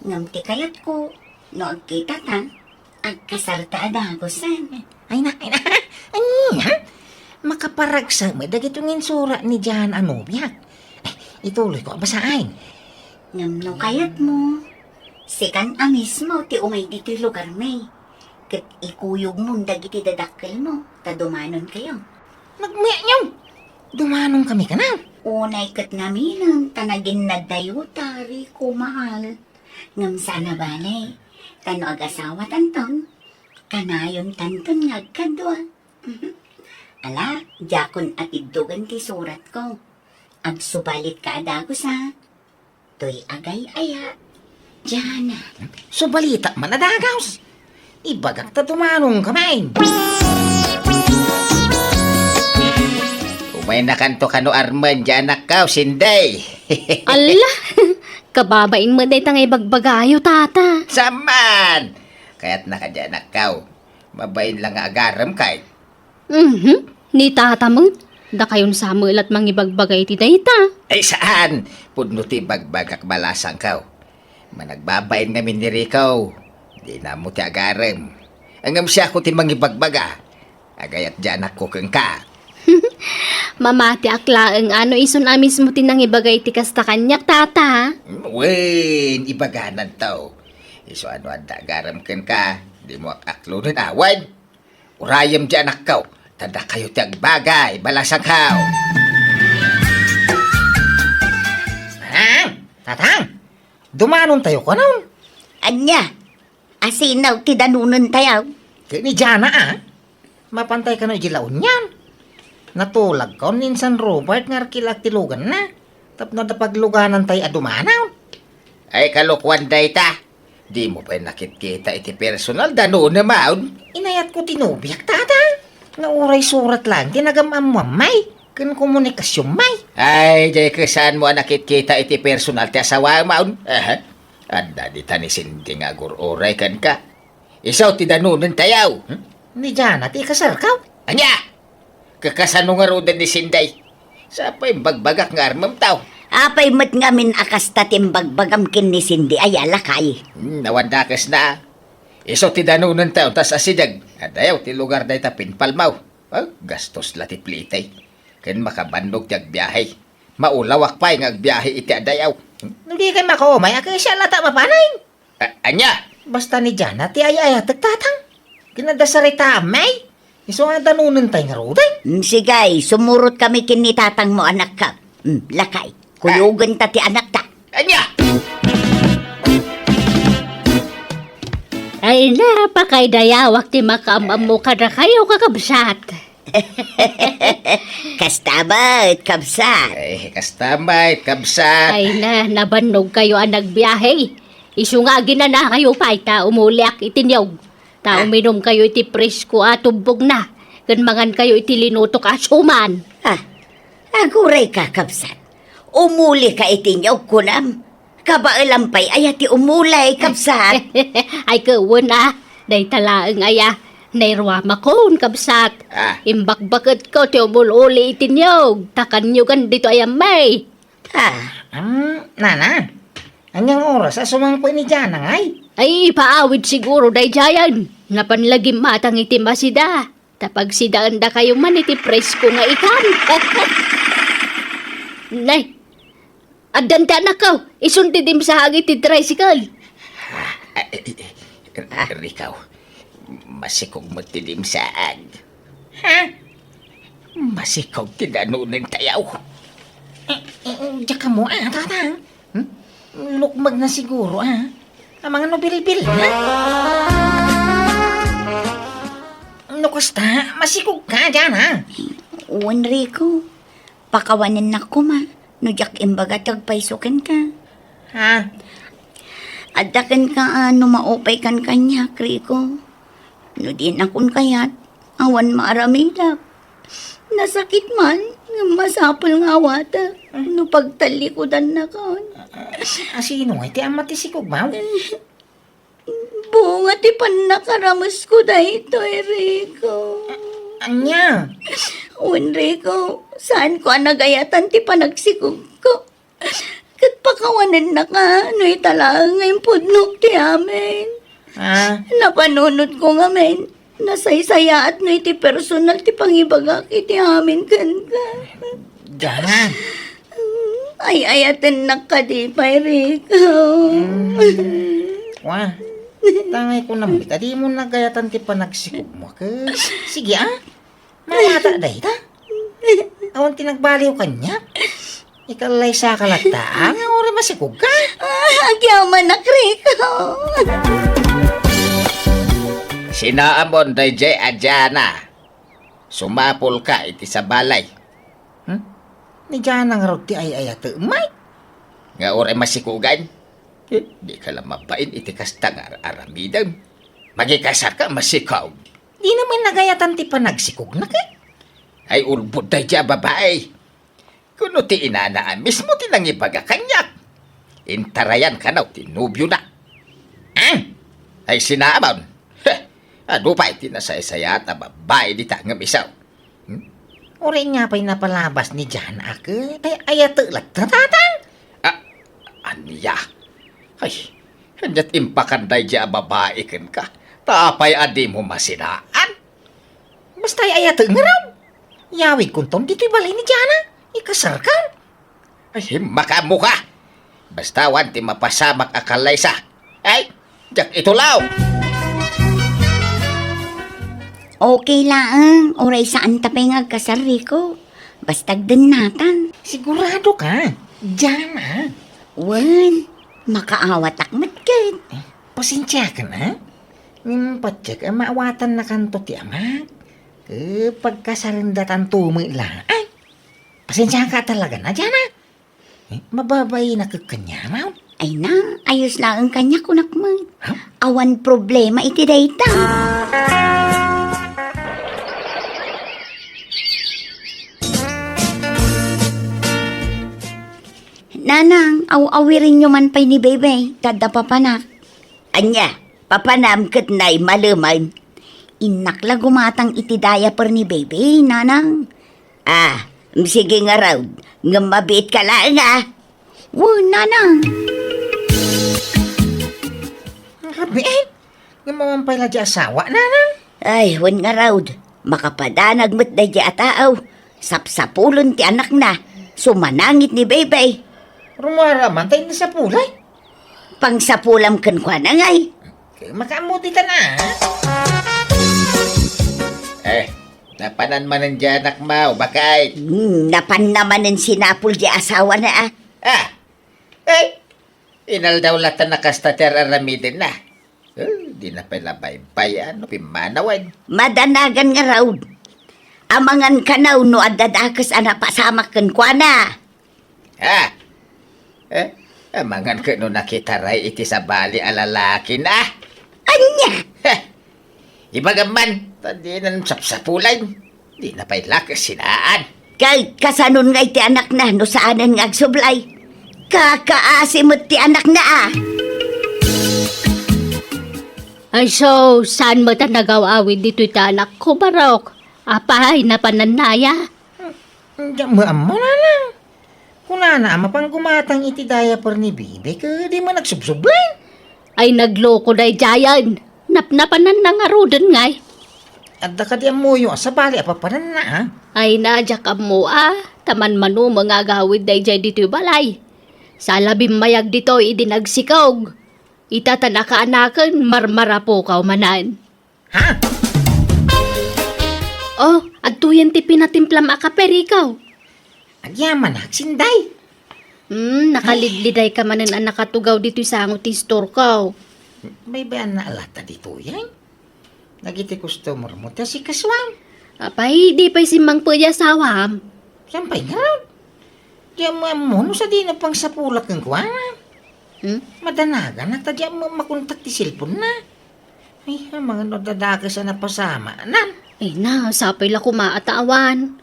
Ngam ti kayat ko, no agkita tan, agkasarta adagosan. Ay na. Anya? Makaparagsa mo dagitungin surat ni Jan Anobiak. Ituloy ko basahin. Ngam no kayat mo. Sikan mismo ti umay dito lugar may. Kat ikuyog mo dagiti dadakkel mo, tadumanon kayo. Nagmiya niyo. Dumanong kami ka na. Unay kat namin tanagin na dayo tari ko mahal. Ngam sana balay. Tano ag-asawa tanton. Kanayon tanton ngagkadwa. Ala, jakon at idugan ti surat ko. Agsubalit ka adagos ha. To'y agay aya. Diyan. Subalita man adagaws. Ibagak ta dumanong kamay. Umay na kanto kano arman dyan nakaw, Sinday. Ala? Kababain mo day tangay bagbagayo, tata. Saman! Kaya't nakadyan akaw. Mabayin lang nga agaram kay. Ni tata mo. Da kayon sa mulat mangibagbagay ti dayta. Ay saan? Pudno ti bagbagak balasang kaw. Managbabayin nga minirikaw. Di na mo ti agaram. Angam siya ko ti mangibagbaga. Agayat dyan ako keng ka. Mamati aklaeng ano ison amis mo tinangibagay ti kasta kanyak, tata. Wen, ibaganan tao. Iso ano anda agaram ken ka. Di mo akaklo rin awan. Urayam dyan akaw. Tanda kayo ti agbagay. Balasang kaw. Tatang! Dumanon tayo ko nun. Anya, asinaw ti danunan tayaw. Kaya ni Jana mapantay ka na igilaon yan. Natulag ka ninsan Robert nga kilak tilugan na. Tapno na pagluganan tayo adumanaw. Ay kalukwan day ta. Di mo pa nakikita iti personal dano na maun. Inayat ko tinubiyak tata. Nga uray surat lang tinagamam mo may. Kan komunikasyon may. Ay, jay kasaan mo nakikita iti personal ti asawa maun. Anda di tanisin di nga gururay kan ka. Isaw ti danunan tayaw. Ni Jana ti kasarkaw. Anya! Kakasano nga rodan ni Sinday. Sa pa yung bagbagak nga armam tao. Apay mat ngamin akas tatimbagbagam kin ni Cindy ay alakay. Nawandakas na. Isaw ti danunan tayo tas asidag. At ayaw ti lugar day ta pinpalmaw. Gastos lati plitay. Ken makabandog ti agbiyahe. Maulawak pa yung agbiyahe iti adayaw. Hindi ka makaumay. Akay siya lata mapanay. Anya! Basta ni Jana ti ay tagtatang. Kinadasarita may. Iso nga danunan tayo nga roday. Sigay, sumurot kami kinitatang mo anak ka. Lakay, kuyugan ta ti anak ta. Anya! Ay na, pakay dayawak ti makaamam mo kada kayo kakabsat. Kastabat, kabsat. Ay, kastamay, kabsat. Ay na, nabanog kayo ang nagbiyahe. Isu nga ginana kayo pa, ta umuliak itinyog. Ta uminom kayo iti presko at tumbog na. Ganmangan kayo iti linutok asuman. Aguray ka, kabsat. Umuli ka itinyaw kunam. Kabaalampay ayati umulay, kabsat. Ay kawan day talaang aya. Nairwama kon, kabsat. Imbakbakat ko ti umululi itinyog. Takanyugan dito ayamay. Nana, anyang oras sumangkoy ni Jana ngay. Ay, paawid siguro day jayan. Napanlagim matang iti masida. Tapag sidaan da kayo man iti presko nga ikan. Nay, adanta na ka. Isuntidim sa hagit iti tricycle. Rikaw, masikog magtidim saag. Masikog tinanunin tayaw. Diyan ka mo, tatang. Lukmag na siguro, ang mga nobil-bil, No, kasta, masikog ka dyan, Uwan, Rico. Pakawanin na ko, ma. No, jak imbaga tagpaisukin ka. Adakan ka, maupay kan kanya, Rico. No, din akon kayat. Awan maaramilap. Nasakit man, masapol nga wata. No, pagtalikodan na ka. Sino nga, iti amatisikog ba? Bunga ti panakaramas ko dahito, Rico. Anya? Enrico, saan ko nagayatan ti panagsikog ko? Kat pakawanan na ka, no itala ngayon pudnok ti amin. Napanunod ko nga men, nasaysaya at no iti personal ti pangibagak iti amin kan ka. Diyan. Ay ayaten na ka di pa, Rico. Wah, tangay ko naman. Di mo nagayatan ti panagsikog mo. Sige mamata dahi ta. Awan tinagbaliw kanya. Ikalay sa kalata. Nga ori masikog ka. Agyaman na, Rico. Sinaamon day jay adyana. Sumapol ka iti sa balay. Ni Jana nga roti ay ayat umay. Nga ori masikugan. Di ka lang mapain iti kasta nga aramidan. Magikasar ka masikaw. Di naman nagayatan ti panagsikog na ka. Ay ulbod day dya babae. Kuno ti inanaan mismo ti nangibagakanyak. intarayan ka na, tinubyo na. Ay sinabon. Ano pa itinasay-saya at babae di tangam isaw. Uri nga pa'y napalabas ni Jan ako, ay ayatulad tatang. Aniya. Ay, handyat impakanday dya babae kan ka. Tapay adi mo masinaan. Basta ayatulad nga raw. Yawig kuntong dito'y balay ni Jana. Ikasar ka. Ay, makamu ka. Basta wanti mapasamak akalay sa. Ay, jak itulaw. Okay lang, oray saan tapay nga kasari ko. Bastag din natan. Sigurado ka. Jana. Wan, makaawat akmat kat. Pasensya ka na. Patyak, maawatan na kanto ti amat. Pagkasarindatan tumila. Ay, pasensya ka talaga na, Jana. Mababay na kakanya, ma'am. Ay na, ayos lang ang kanya kunakmat. Awan problema iti dayta. Nanang, aw-awirin nyo man pa'y ni Bebe, tada papanak. Anya, papanam kat na'y maluman. Inakla gumatang iti diaper ni Bebe, nanang. Sige nga raw, nga mabit ka lang nanang. Rabi, nga mamampay na di asawa, nanang. Ay, wan nga raw, makapadanag mo't na di ataaw. Sapsapulon ti anak na, sumanangit ni Bebe. Rumaraman tayo na sa pulay. Pangsapulam kan kwa na ngay. Makamuti ka na. Napanan man ang janak mo, bakay. Napan naman ang sinapul di asawa na Inal daw lata na kastater aramidin na. Di na palabaybay, pimanawan. Madanagan nga raw. Amangan ka na no adadakas pasamak kan kwa na. Amangan ka no nakitaray iti sa bali alalaki na. Anya? Ibagaman, tadi na sapsapulan. Di na pa'y lakas sinaan. Kay kasanon nga iti anak na no saanan nga agsublay. Kakaasimot ti anak na Ay, so, saan mo ta nagaw-awid dito ita anak ko, Barok? Apay, napananaya. Diyan mo amo na lang. Kung na mapang gumatang iti diaper ni Bibi, ka di mo nagsubsublay. Ay, nagloko na jayan. Napnapanan na nga rodan ngay. Adda ka di mo yung sa bali, apapanan na ha. Ay, nadya ka mo Taman manu mga gawid na jay dito balay. Sa labing mayag dito, idinagsikog. Itatana ka anakan, marmara po ka umanan. Ha? Oh, adtuyan ti pinatimplam akaper ikaw. Agyaman na, sinday. Nakalidliday ka manan ang nakatugaw dito sa angot ti store ko. May bayan na alata dito yan. Nagiti customer mo, ta si Kaswam. Apay, di pa'y simang pwede asawam. Sampay nga ron. Diyan mo, no sa di na pang sapulat ng kuwan. Madanagan na, tadya mo makontak ti silpon na. Ay, mga nadadagas na napasama. Ay na, sapay la kumaataawan.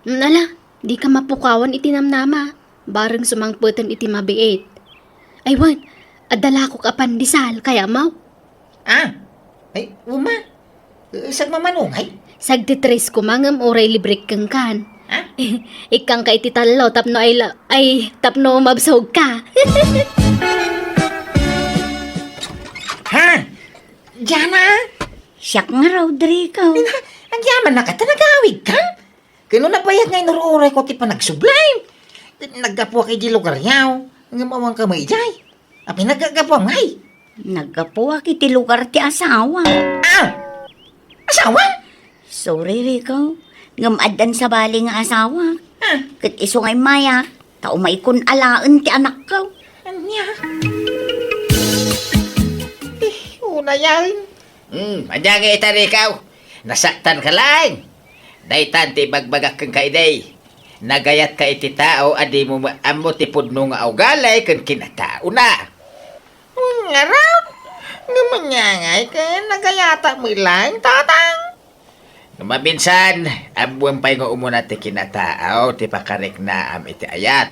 Nala, di ka mapukawan itinamnama. Bareng sumangputan iti mabiit. Ay wan, adala ko kapandisal, kaya mau. Ay, uma. Sag mamanungay? Sagtitres ko mangam oray librik kang kan. Ha? Ikang ka ititalo, tapno ay tapno mabsog ka. Ha? Jana? Siyak nga raw, Drico. Ang yaman na ka, tanagawig ka? Kano nabayag ngay nururay ko ti panagsublay. Naggapo kay di lugar yaw. Ang mawang kamay jay. Api nagagapo ngay. Naggapuwa kiti lugar ti asawa. Asawa? Sorry, Rico. Ngamadan sa bali nga asawa. Kat iso ngay maya. Tao may kun alaan ti anak ko. Anya? Una yan. Madya nga ikaw. Nasaktan ka lang. Daytan ti bagbagak kang kaiday. Nagayat ka iti tao, adi mo amo ti pudno nga ugalay kan kinatao na. Nga raw. Nga manyangay ka, nagayata mo lang, tatang. Mabinsan, abuang pa'y nga umuna ti kinatao, ti pakarik na am iti ayat.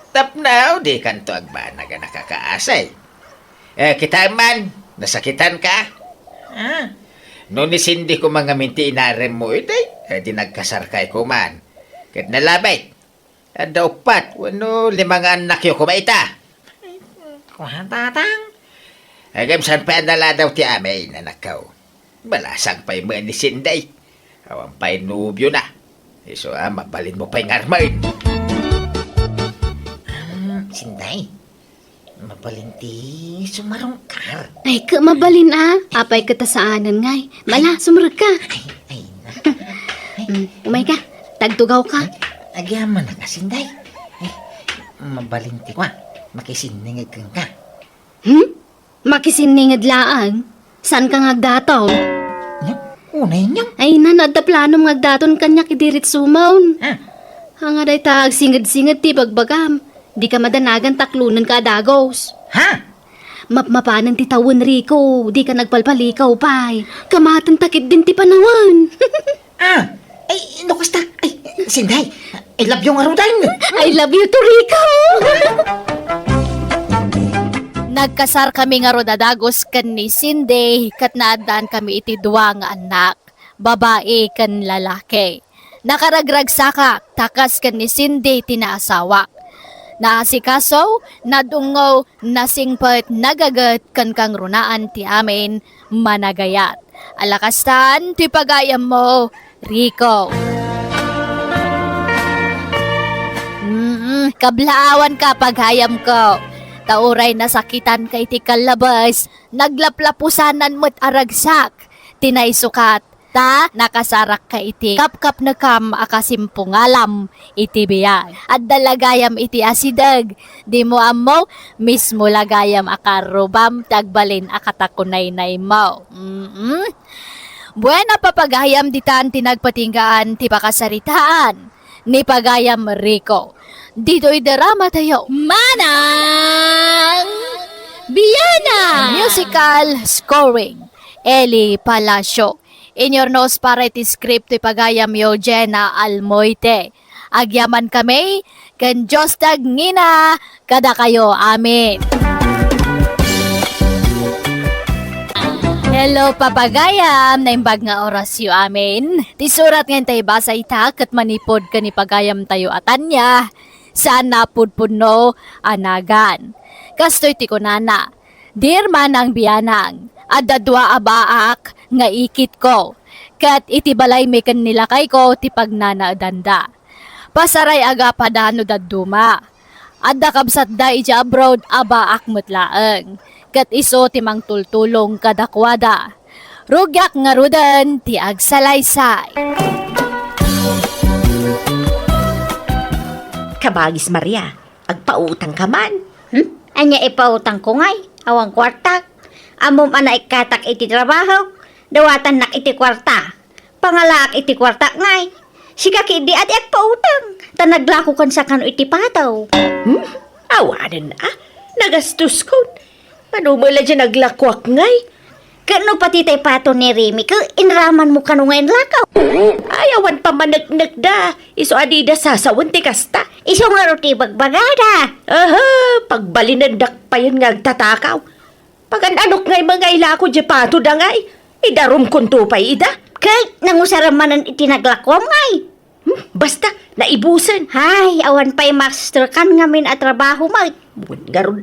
Tapnaw, di kanto agbana ka nakakaasay. Kita man, nasakitan ka. No ni Cindy ko mga minti inarem mo ito'y, di nagkasarkay ko man. Kat nalabay. Daw pat, wano 5 anak yo kumaita. Tatang. Agam saan pa nala daw ti amay na nakaw. Balasang pa'y mga ni Cindy. Awang pa'y nubyo na. Iso mabalin mo pa'y ngarmain. Sinday, mabalinti sumarong ka. Ay, ka mabalin apay katasaanan ngay. Mala, sumurag ka. Ay, Umay ka, tagtugaw ka. agyaman na ka, Sinday. Mabalinti ko, makisiningag ka. Makisiningad laan. San ka ngagdataw? Unay niyo. Ay, nanadda plano ngagdaton kanya kidirit sumaon. Hanga day tag singad-singad ti bagbagam. Di ka madanagan taklunan ka adagos. Ha? Mapmapanan ti tawon Rico, di ka nagpalpalikaw pay. Kamatan takit din ti panawan. Ay, nakusta. Ay, Sinday, I love you nga rudan. I love you to Rico. Nagkasar kami nga rodadagos kan ni Cindy, kat naadaan kami iti 2 nga anak, babae kan lalaki. Nakaragrag saka, takas kan ni Cindy tinaasawa. Naasikaso, nadungaw, nasingpet, nagagat kan kang runaan ti amin, managayat. Alakastan, ti pagayam mo, Rico. Kablaawan ka paghayam ko. Tauray nasakitan kay ti kalabas, naglaplapusanan mo't aragsak, tinay sukat, ta nakasarak ka iti kapkap na kam akasimpungalam iti biyag. At dalagayam iti asidag, di mo amo, mismo lagayam akarubam, tagbalin akatakunay-nay mo. Buena papagayam ditan tinagpatinggaan ti pakasaritaan, ni pagayam Rico. Dito'y drama tayo. Manang Biyana! Musical scoring. Eli Palacio. In your nose para iti script ti pagayam yo Jenna Almoite. Agyaman kami, kan Diyos tagngina, kada kayo, amin. Hello, papagayam! Naimbag nga oras yu amin. Ti surat ngayon tayo basa itak at manipod ka ni pagayam tayo atanya. Saan napudpuno anagan. Kastoy ti kunana. Dear manang biyanang, adadwa abaak nga ikit ko. Kat iti balay may kanilakay ko ti pagnanaadanda. Pasaray aga padano daduma. Adda kabsat da iti abroad abaak mutlaeng. Kat iso ti mang tultulong kadakwada. Rugyak nga rudan ti agsalaysay. Kabagis Maria, agpautang ka man. Anya ipautang ko ngay, awang kwarta. Amom ana ikatak iti trabaho, dawatan nak iti kwarta. Pangalaak iti kwarta ngay. Sika kidi at pautang. Tanaglako kan sa kano iti pataw. Awanan na, nagastos ko. Manumula dyan naglakwak ngay. Kano pati tay pato ni Remy, inraman mo kano ngayon lakaw. Ayawan pa managnak da. Iso adida sasawan ti kasta. Iso nga roti bagbagada. Pagbalinandak pa yun nga agtatakaw. Pagananok ngay mga ilako di pato da ngay. Idarom kunto pa ida. Kay nangusaramanan itinaglakwam ngay. Basta, naibusan. Hay, awan pa'y master kan ngamin at trabaho mo. Buwan garod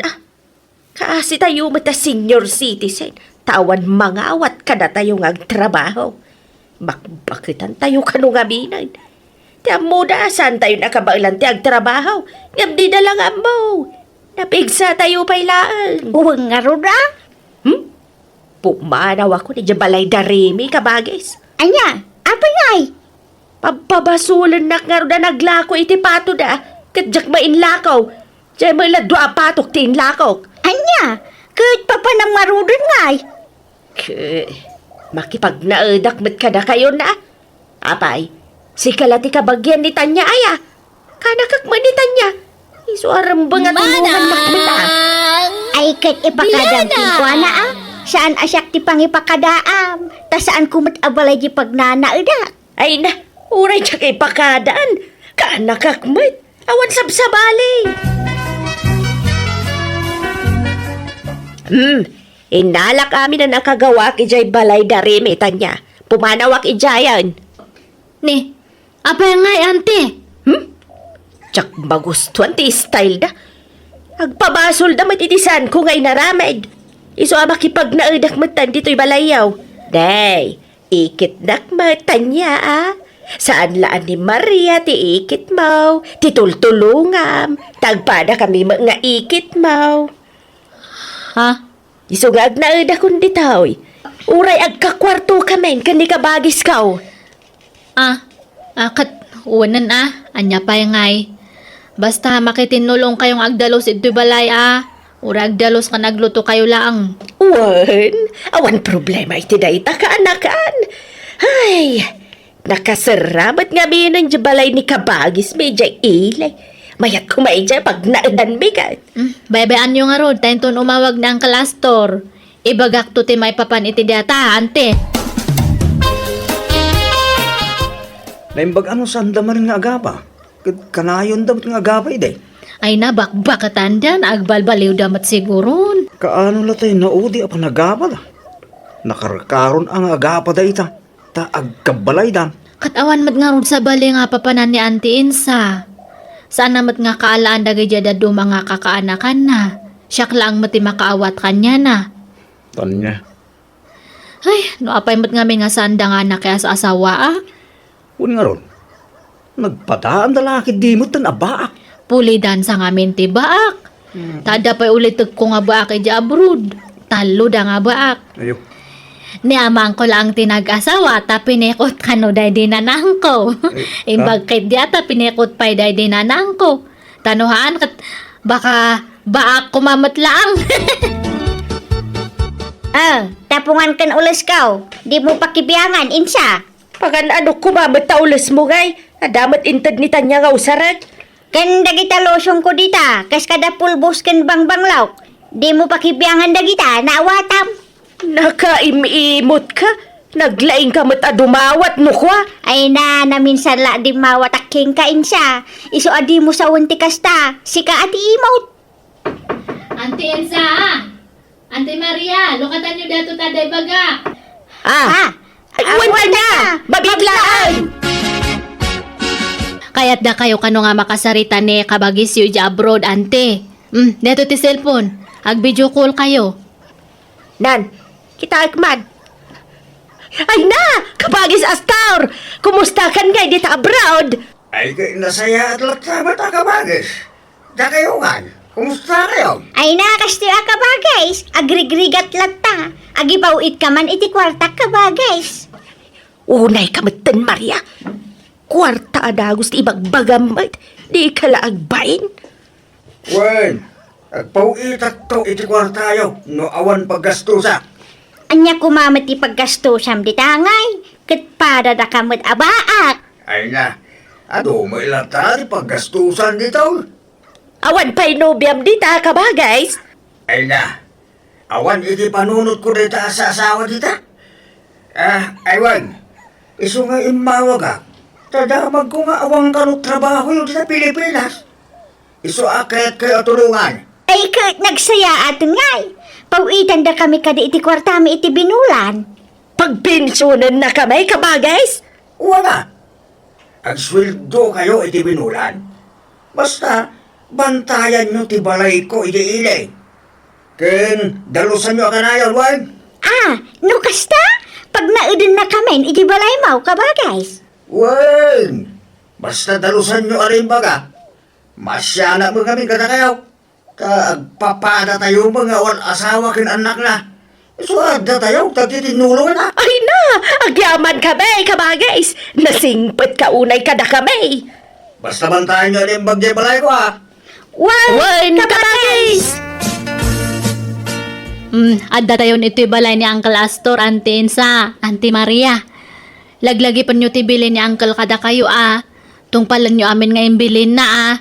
Kasi tayo mata senior citizen. Tawan mga awat kada tayo ngagtrabaho. Bakbakitan tayo kano nga binan. Tiyan mo da, saan tayo nakabailan ti agtrabaho? Ngam di na lang mo. Napigsa tayo pailaan. Uwang nga roda. Pumanaw ako ni Jabalay Darimi kabagis. Anya, apa ngay? Pabasulan na nga roda naglako iti pato da. Kadyak mainlakaw. Diyan mo iladwa patok ti inlakaw. Anya, kahit pa pa nang marudon ngay. Makipagnaedak met kada kayo na. Apay, si kalati kabagyan ni Tanya aya. Kanakak man ni Tanya. Iso arambang at inuman makmita. Ay, kahit ipakadam ko na Saan asyak ti pangipakadaam? Ta saan kumat abalay di pagnanaedak? Ay na, uray tiya kay pakadaan. Kanakak met. Awan sabsabali. Inalak amin na nakagawa ijay balay dari metan niya. Pumanawak ijayan. Ni, apa yang ngay, ante? Tsak magustuhan ti style da. Agpabasol da matitisan ko ngay naramid. Iso makipag naedak matan dito'y balayaw. Day, ikit dak matan niya ah. Saan laan ni Maria ti ikit mo, ti tultulungam, tagpada kami mga ikit mo. Ha? Iso nga agnaeda kundi taoy. Uray agkakwarto kamen kani kabagis kaw. Kat uwanan anya pa yung ngay. Basta makitinulong kayong agdalos ito'y balay Ura agdalos ka nagluto kayo lang. Awan problema iti dayta kaanakan. Ay, nakasaramat nga minan di balay ni kabagis medya ilay. Mayat kumain dyan pag naadan bigat. Baybayaan nyo nga rod, tayo ton umawag na ang kalastor. Ibagak to ti may papan iti data, ante. Naimbag ano sa andamarin nga agapa? Kanayon damat nga agapa ide. Ay na, bakbakatan dyan, agbalbaliw damat siguron. Kaano la tayo naudi apa nagapa da? Nakarkaron ang agapa da ita. Ta agkabalay dan. Katawan mat nga rod sa bali nga papanan ni Auntie Insa. Saan namat nga kaalaan dagay dyan dado mga kakaanakan na. Siyak lang mati makaawat kanya na. Tanya. Ay, no apay mat nga may nga sanda nga na kaya sa asawa Una nga ron. Nagpadaan dalaki di mo tan abaak. Pulidan sa ngamin ti baak. Tada pa ulit ko nga baak di abroad. Talo da nga baak. Ayo. Ni amang ko lang tinag-asawa ta pinekot kano day dinanang ko. Imbag kay di ata pinekot pa'y day dinanang ko. Tanuhaan kat baka baak kumamat lang. Tapungan kan ulas kaw. Di mo pakibiyangan, Insa. Pagan ano kumamat ta ulas mo ngay. Adamat intad ni tanya nga usarat. Kan dagita losyong ko dita. Kas kada pulbos kan bangbanglaw. Di mo pakibiyangan dagita, naawatam. Nakaimimot ka. Naglaing ka mat adumawat no kwa. Ay na, naminsan la di mawataking ka, Insa. Iso adi mo sa unti kasta. Sika ati imot. Auntie Elsa, Auntie Maria, lukatan nyo dato taday baga. Aywan ka na! Mabiglaan! Kaya't da kayo kano nga makasarita ni kabagis yu ja abroad, ante. Neto ti cellphone. Ag-video call kayo. Nan, kita ikman. Ay na! Kabagis Astor! Kumusta kan ngay dito abroad? Ay, nasaya at laksabat ang kabagis. Da kayo nga. Kumusta kayo? Ay na, kasti ka ba, guys? Agrigrigat latta. Agipawit ka man iti kwarta ka ba, guys? Unay kamatan, Maria. Kwarta adagos ti ibagbagamad. Di ka laagbain. Wen, agpawitat to iti kwartayo. No awan paggastusa. Anya kumamat ti paggastusam di tangay. Kat para da kamot abaak. Ay na, ado mo ilata di paggastusan dito. Awan pa'y nobyam dita ka ba, guys? Ay na, awan iti panunot ko dita sa asawa dita. Aywan, iso nga imawa ka. Tadamag ko nga awang kanong trabaho yung sa Pilipinas. Iso akayat kayo tulungan. Ay kat nagsaya atin ngay. Pawitan da kami kada iti kwartami iti binulan. Pagpensyonan na kami ka ba, guys? Wala. Ang sweldo kayo iti binulan. Basta, bantayan nyo ti balay ko iti ilay. Ken, dalusan nyo ka na yun, Wan. No kasta? Pag naudin na kami, iti balay mau ka ba, guys? Wan, basta dalusan nyo arin baga. Masyana mo kami kada kayo. Kagpapada tayo mga wal asawa kin anak na. Suada tayo, tatitinulungan na. Ay na! Agyaman kami ka ba, guys? Nasingpet ka unay kada kami. Basta bantayan nyo rin bagyay balay ko, ha. Wan ka ba, guys? Adda tayo nito'y balay ni Uncle Astor, Auntie Insa, Auntie Maria. Laglagi pa nyo tibilin ni Uncle kada kayo, Tungpalan nyo amin nga imbilin na,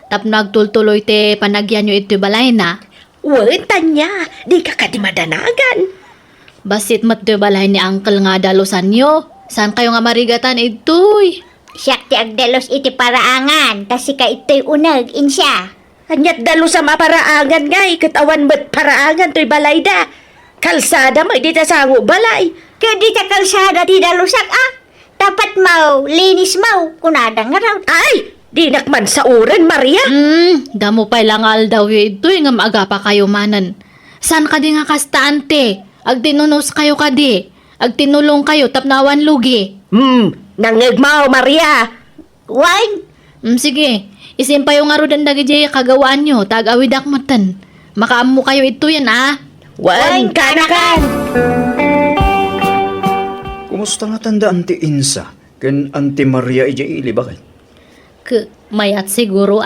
Tapno agtultuloy te panagyan nyo ito'y balay na. Wan, tanya. Di ka kadimadanagan. Basit mat ito'y balay ni Uncle nga dalusan nyo. Saan kayo nga marigatan ito'y? Siyak ti agdalos iti paraangan. Tas ka ito'y unag, Insya. Anyat dalo sa maparaangan nga, ikatawan ba't paraangan to'y balay da. Kalsada mo, di ta sango balay. Kaya di ta kalsada di dalusak Tapat mau, linis mau, kunada nga raw. Ay, di nakman sa uran, Maria. Damo pa'y langal daw ito nga maaga pa kayo manan. San ka di nga kastante? Ag tinunos kayo ka di. Ag tinulong kayo tapnawan lugi. Nangagmaw, Maria. Wine, Sige, isin pa yung arudan dagi jay kagawaan nyo. Tag-awidak matan. Makaam mo kayo ito yan Wan kanakan. Kumusta nga tanda Auntie Insa? Ken Auntie Maria ijaili ba kay? Mayat siguro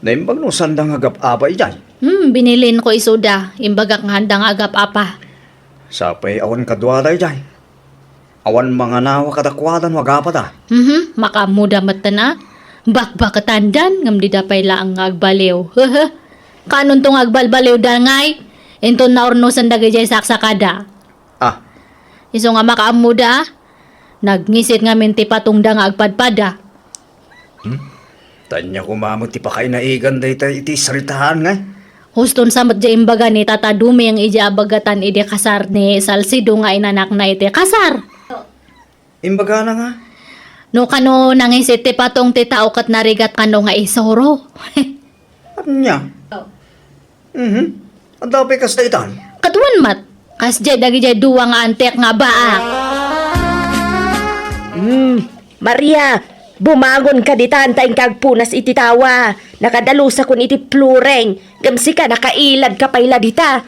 Naimbag no sandang agap apa ijay. Binilin ko isuda. Imbagak nga handang agap apa. Sapay awan kadwala ijay. Awan mga nawa kadakwadan wagapa ta. Makamuda matan Bakbak katandan. Ngam di dapay laang agbaliw. Kanon tong agbalbaliw da ngay? Ento na orno sandagay jay saksakada. Iso nga makaamuda Nagnisit nga minti patungda nga agpadpada. Tanya ko mamot ti pakay naigan day tayo iti saritahan nga. Huston sa matja imbaga ni Tata Dumi ang ija abagatan ide kasar ni Salcido nga inanak na ite kasar. Imbaga na nga. No kano nangisit ti patong ti tao kat narigat kano nga isoro. Anya? Ang daw kas daytan. Katuan mat, kas jay dagi jay duwa nga antek nga baak. Maria, bumangon ka di tantay kagpunas iti tawa. Nakadalusa kun iti plureng. Gamsi ka, nakailad ka paila dita.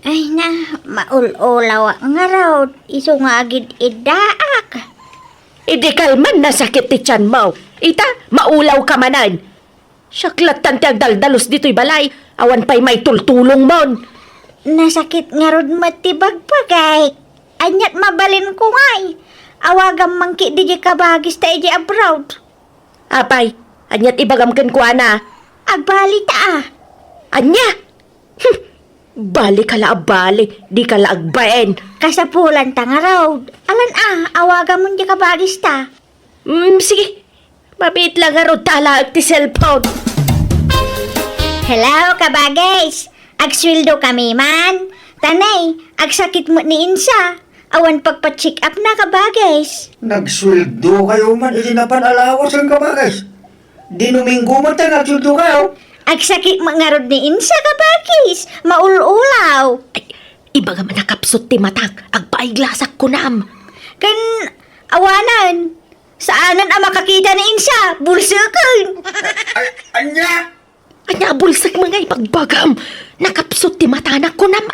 ay na, maul-ulaw nga raw. Iso nga agid idaak. Idi kalman nasakit ti tiyan mo. Ita, maulaw ka manan. Syaklat tanti agdaldalos dito'y balay. Awan pa'y may tultulong mon. Nasakit nga rod matibag pa kay. Anyat mabalin ko ngay. Awagam mangki di kabagis ta iji abroad. Apay, anyat ibagam ken ko ana. Agbalita Anya? Bali ka la abali, di ka la agbaen. Kasapulan ta nga raw. Alan awagam mo di kabagis ta. Sige. Mabit lang nga ro tala ti cellphone. Hello, kabagis. Agswildo kami man. Tanay, agsakit mo ni Insa. Awan pagpa-check up na kabagis. Nagsweldo kayo man, iti napanalawas ang kabagis. Dinuminggo man tayo nagsweldo kayo. Agsakit mo nga rod ni Insa kabagis. Maul-ulaw. Ay, ibaga man nakapsot ti matang, agpaiglasak ko nam. Kan awanan. Saanan ang makakita ni Insa? Bulsakan. Anya? Anya bulsak mga ipagbagam. Nakapsot ti matanak ko nam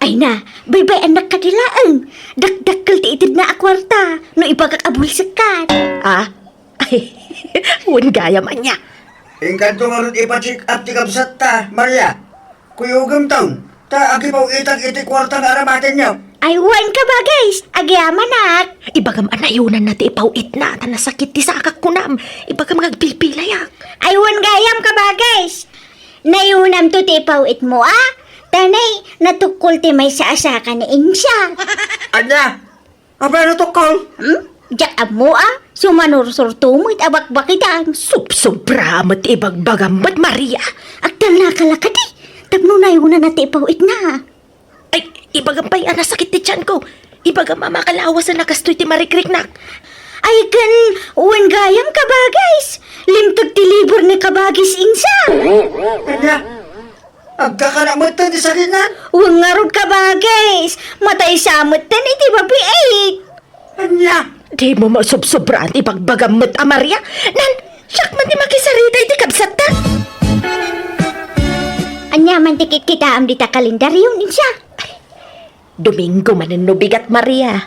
Ay na, baybay anak kadilaan. Dakdakkel ti itid na akwarta. No ipagkakabulsakan. Ay, huwag gaya man niya. Ingkanto nga rin ipa-check up ti kabsat ta, Maria. Kuyugam taon, ta agipaw itag iti kwartang aramatin niyo. Ay, wan ka ba guys? Agyaman nak. Ibagam anayunan na ti ipawit na, ta nasakit ti sakak ko nam. Ibagam agpilpilayak. Ay, wan gayam ka ba guys? Nayunam to ti pawit mo Tanay, natukol ti may saasaka ni Insa. Anya? Aba na to call? Diyak mo Sumanursur tumit abakbakitan. Sobra mat ibagbagam ba't Maria? Agdal na kalakadi. Tapno nayunan na ti pawit na. Ay, ibagam pa'y anasakit ti tiyan ko. Ibagam mamakalawas na nakastoy ti marikriknak. Ay kan, wan gayam ka ba guys? Limtag ti libur ni kabagis Insa. Anya? Agkakanamutan ti sakit na? Wan nga rod ka ba guys? Matay samutan iti babiait. Anya? Di mo masubsobraan ibagbagam mat Maria. Nan, siyak man ti makisarita iti kabsata. Anya man tikit kita am dita kalendaryo Insa. Domingo manin no bigat Maria.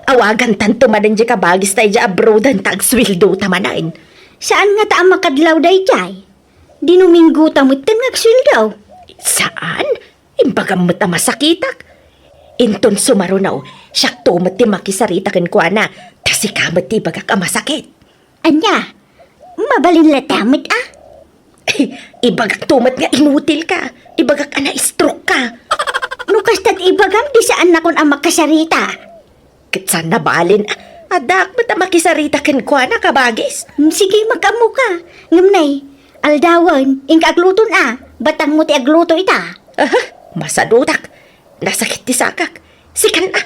Awagan tanto manin di kabagis tayo di abroadan tag swildo tamanain. Saan nga ta makadlaw day jay? Dinuminggo tamutan ngagsildaw. Saan? Imbagam mo masakitak. Inton sumarunaw, siyak tumat ti makisarita ken kuana, kasi kamat ti bagak masakit. Anya, mabalin la tamit Ibagak tumat nga inutil ka. Ibagak ana stroke ka. Nukasta't ibagam di saan na kun ang makasarita. Kitsan na balin, adak mo makisarita ken kuana kabagis. Sige, mag-amo ka. Ngamnay, Aldawan, ing agluton batang mo ti agluto ita. Masadutak. Nasakit ti sakak. Sikan na.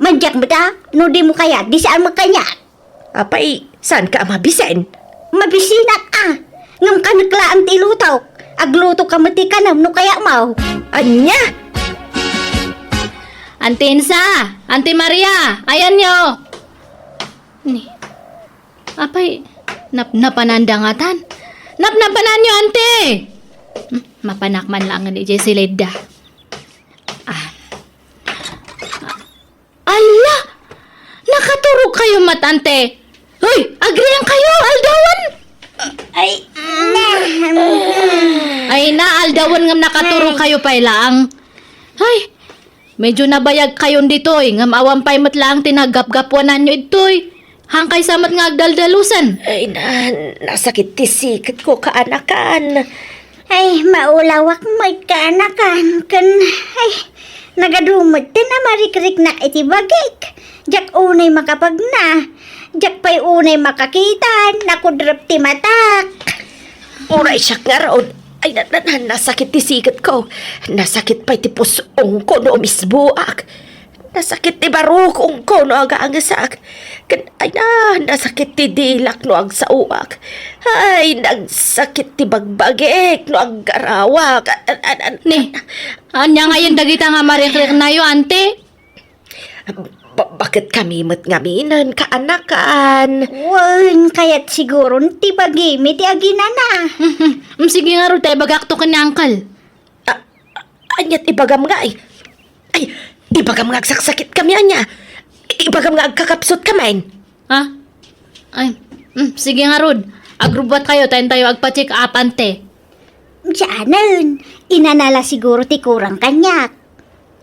Manjak mo ta, no di mo kaya, di saan magkanya. Apay, saan ka mabisen? Mabisinak ngam ka naglaan ti lutaw. Agluto ka mati kanam no kaya mau. Anya? Ante Insa, Ante Maria, ayan nyo. Ni, apay, napanandangatan. Napnapanan nyo, ante. Mapanakman lang ni Jessie Leda. Ala! Nakaturog kayo, matante. Hoy, agriyan kayo, aldawan. Ay na, aldawan ngam nakaturog kayo pa ilaang. Ay, medyo nabayag kayon ditoy. Ngam awan pa'y matlaang tinagap-gapuanan nyo itoy. Hangkay samat nga agdaldalusan. Ay nasakit ti sikat ko kaanakan. Ay, maulawak mo kaanakan. Nagadumot din na marikrik na iti bagik. Jak unay makapagna. Jak pa'y unay makakita. Nakudrap ti matak. Uray siya nga raon. Ay, nasakit ti sikat ko. Nasakit pa'y ti pusong ko no misbuak. Nasakit ti barukong ko no aga-agasak. Ay nasakit ti dilak no ag sauak. Ay, nagsakit ti bagbagik no ag garawak. Ni, anya ngayon dagita nga marikrik na yo, ante? Bakit kami ngaminan kaanakan? Wan, kaya't siguro ti bagimi ti aginana. Sige nga ro, tayo bagakto ka ni Uncle. Anyat ibagam nga ay. Ay, ibagam nga agsaksakit kami anya. Ibagam nga agkakapsot kamain. Ha? Ay, sige nga Rod. Agrubat kayo, tayo agpa-check up, ante. Saanan, inanala siguro ti kurang kanyak.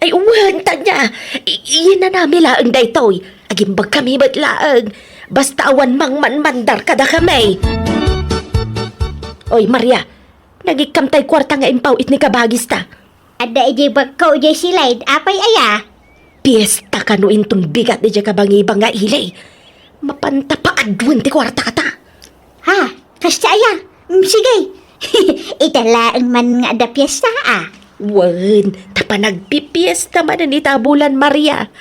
Ay, uwanta niya. Iyan na namin laang daytoy. Agimbag kami ba't laang. Basta awan mang manmandar kada kami. Oy, Maria. Nagikamtay kwarta nga impaw it ni kabagis ta. Ada ije bagkaw ije silay, apay aya. Piyesta ka no intong bigat di ka bangibang nga ilay. Mapanta pa adwan ti kwarta ka ta. Ha, kasta aya. Sige. Italaang man nga da piyesta Wan, tapa nagpipiesta man ni tabulan Maria.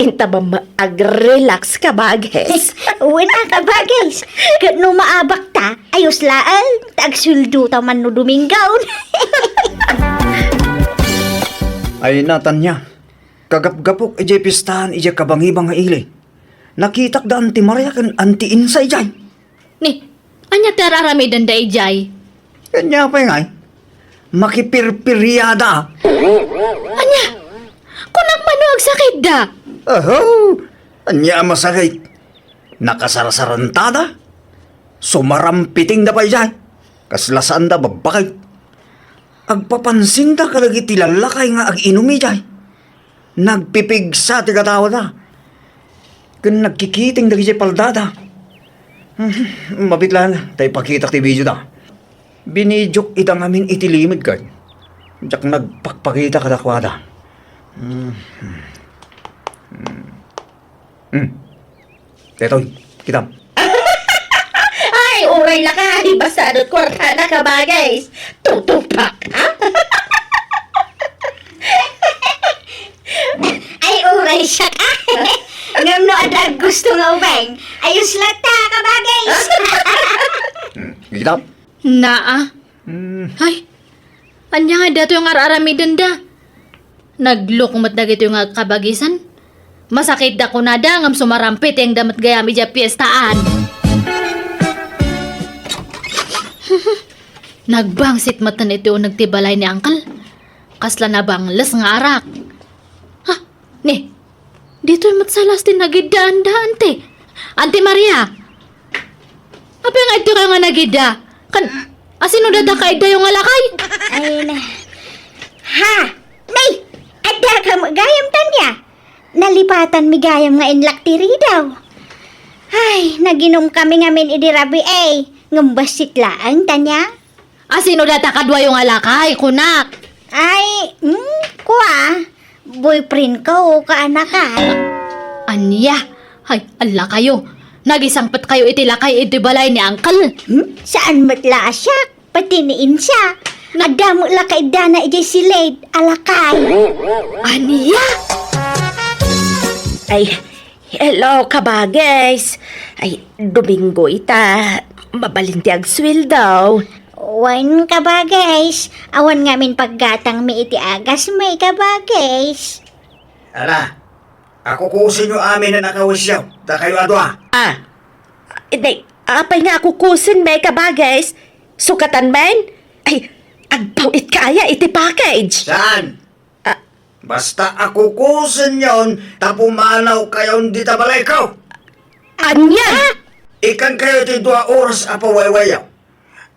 Inta ba mag-relax ka baghes? Wala ka bagay. Kat no maabak ta, ayos laan. Tagsuldo ta man no Domingaon. Ay Natanya, kagap-gapok ije pistahan ije kabangibang nga ili. Nakitak da anti Maria kan anti Insa ijay. Ni, anya tararamidan da ijay. Kanya pa ngay. Makipirpiryada. Anya, kunak manuag sakit da. Anya masakit. Nakasarasarantada. Sumarampiting da pa ijay. Kaslasaan da babakay. Agpapansin da kalagi tilalakay nga ag-inumi ijay. Nagpipigsa ti katawa da. Kung nagkikiting da ijay paldada. Mabit lang, tayo pakitak ti video da. Binidjok itang amin itilimid ka. Diyak nagpakpakita kadakwada. Tetoy, kitam. Ay, uray na ka. Basta do't kwarta na ka bagay. Tutupak, ha? Ay, uray siya ka. Ngam no adag gusto nga ubeng. Ayos lang ta ka bagay. Kitam. Naa. Ay, anya nga dato yung araramidan da. Naglukmat na gito yung kabagisan. Masakit da ko na da, ngam sumarampit yung damat gayami dya piyestaan. Nagbangsit matan ito yung nagtibalay ni Uncle. Kasla na banglas nga arak. Ha, ni, dito yung matsalas din nagidaan da, ante. Ante Maria. Apa nga ito ka nga nagida? Kan, asino dada ka ida yung alakay? Ay na. Ha! May! Ada ka magayam tanya. Nalipatan mi gayam nga inlaktiri daw. Ay, naginom kami ngamin idirabi Ngambasit laang tanya. Asino dada kadwa yung alakay, kunak? Ay, kuha. Boyfriend ko o kaanakan. Anya? Ay, ala kayo. Nagisangpat kayo itilakay iti balay ni Uncle. Saan matla siya? Pati ni Insa. Adamo la kay Dana iti silid, alakay. Aniya? Ay, hello kabagys. Ay, Domingo ita. Mabalinti ag sweldo. Wan ka ba, guys? Awan ngamin paggatang mi iti agas may ka ba, guys? Ala, ako kusin nyo amin na nakawisyaw. Ta kayo adwa. Hindi, apay nga ako kusin may kabagys. Sukatan men? Ay, agpawit kaya iti package. Saan? Ah. Basta ako kusin yon, tapumanaw kayo di tabalay ko. Anya? Ikan kayo ti 2 oras apawaywayaw.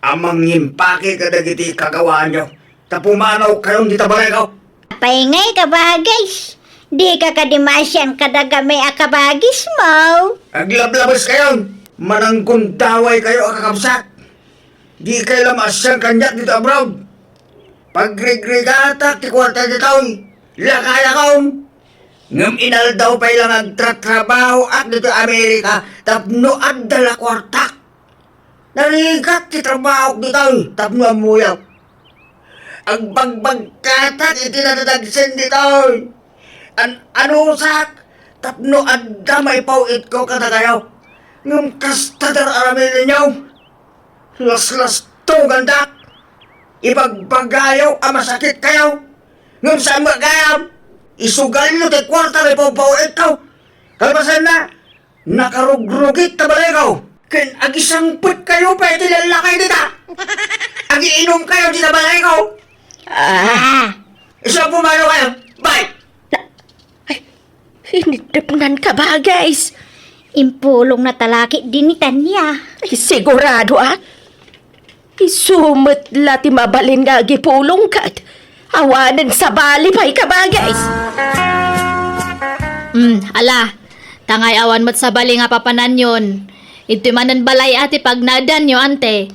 Amang yimpake ka dagiti kagawaan nyo. Tapumanaw kayo di tabalay ko. Paingay ka ba, guys? Di ka kadimasyan kadaga may akabagis mo. Aglablabas kayo. Manangkuntaway kayo akakabsat. Di kayo lamasyang kanyak dito abroad. Pagrigrigata ti kwarta di taon. Lakaya kaon. Ngam inal daw pa ilang agtratrabaho at dito Amerika. Tapno at dala kwarta. Narigat ti trabaho di taon. Tapno amuyaw. Ang pagbagkatat iti natadagsin di taon. Ano sak? Tapno at damay pawit ko kada kayo. Ngam kastadar aramin ninyo. Las-las to ganda. Ipagbagayaw ang masakit kayo. Ngam saan magayam? Isugal nyo ti kwarta rin pawit ko. Kalpasan na. Nakarugrugit na balay ko. Ken agisangput kayo pa iti lalakay dita. Agiinom kayo di na balay ko. Isa pumalo kayo. Bye! Hinidipnan ka ba, guys? Impulong na talaki din ni Tanya. Ay, sigurado Isumot lati mabalin nga gipulong kat. Awanan sa bali pa'y ka ba, guys? Ala, tangay awan mat sa bali nga papanan yun. Ito manan balay ati pagnadan nyo, ante.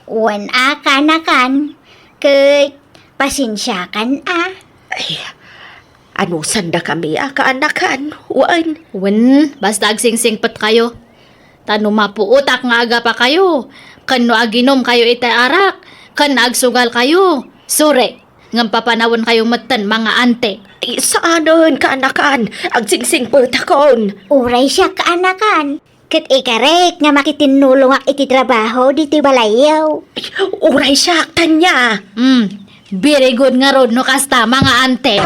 Wan akanakan. Kay pasensyakan Ay, ano sanda kami kaanakan? Wan. Basta agsingsingpat kayo. Tano mapuutak nga aga pa kayo. Kano aginom kayo itay arak. Kan agsugal kayo. Sure, ngam papanawon kayo matan mga ante. Ay, saanon kaanakan? Agsingsingpat akon. Uray siya kaanakan. Kat ikarek nga makitinulong ak iti trabaho diti balayaw. Ay, uray siya, Tanya. Very good nga rod no kasta mga ante.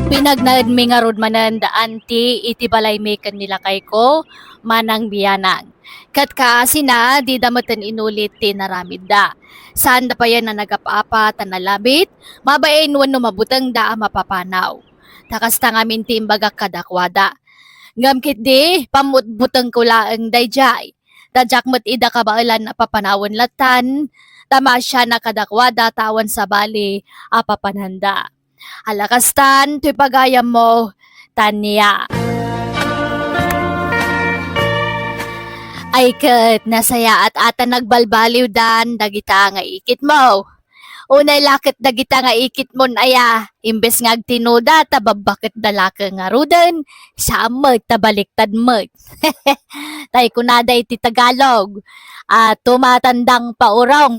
Pinagnaad mi nga rod manan da anti iti balay mekan nila kay ko manang biyanag. Kat kaasi na di damatan inulit ti naramid da. Saan da pa yan na nagapapa tanalabit, mabain wano mabutang da mapapanaw. Takasta ngamin ti imbagak kadakwada. Ngamkit di, pamutbutang ko laang dayjay. Dajak mat ida kabailan na papanawon latan, tama siya na kadakwada tawan sa bali apapanhanda. Alakastan, tuy pagayam mo, Tanya. Ay kat, nasaya at ata nagbalbaliw dan, dagita nga ikit mo. Unay lakit dagita nga ikit mon aya, imbes nga agtinoda, tababakit dalaka nga rudan, sa amag tabaliktad mag. Tay kunada iti Tagalog, tumatandang paurong.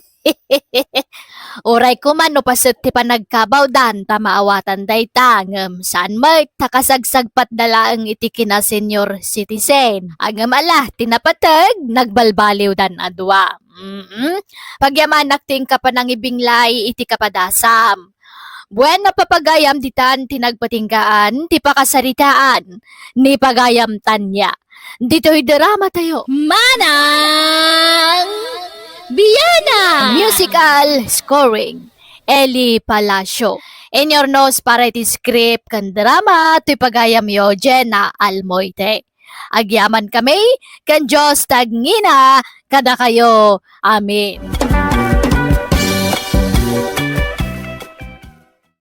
Uray ko man no pasit ti panagkabaw dan tamaawatan dayta ngem saan may takasagsagpat dalaang iti kina senior citizen. Agam ala tinapatag nagbalbaliw dan adwa. Pagyamanak ting kapanang ibinglay iti kapadasam. Buwan na papagayam ditan tinagpatinggaan ti pakasaritaan ni pagayam Tanya. Dito'y drama tayo. Manang Biyana! Musical scoring, Eli Palacio. In your nose para iti script kan drama, tuy pagayam yo Jenna Almoite. Agyaman kami, kan Diyos tagngina, kada kayo. Amin.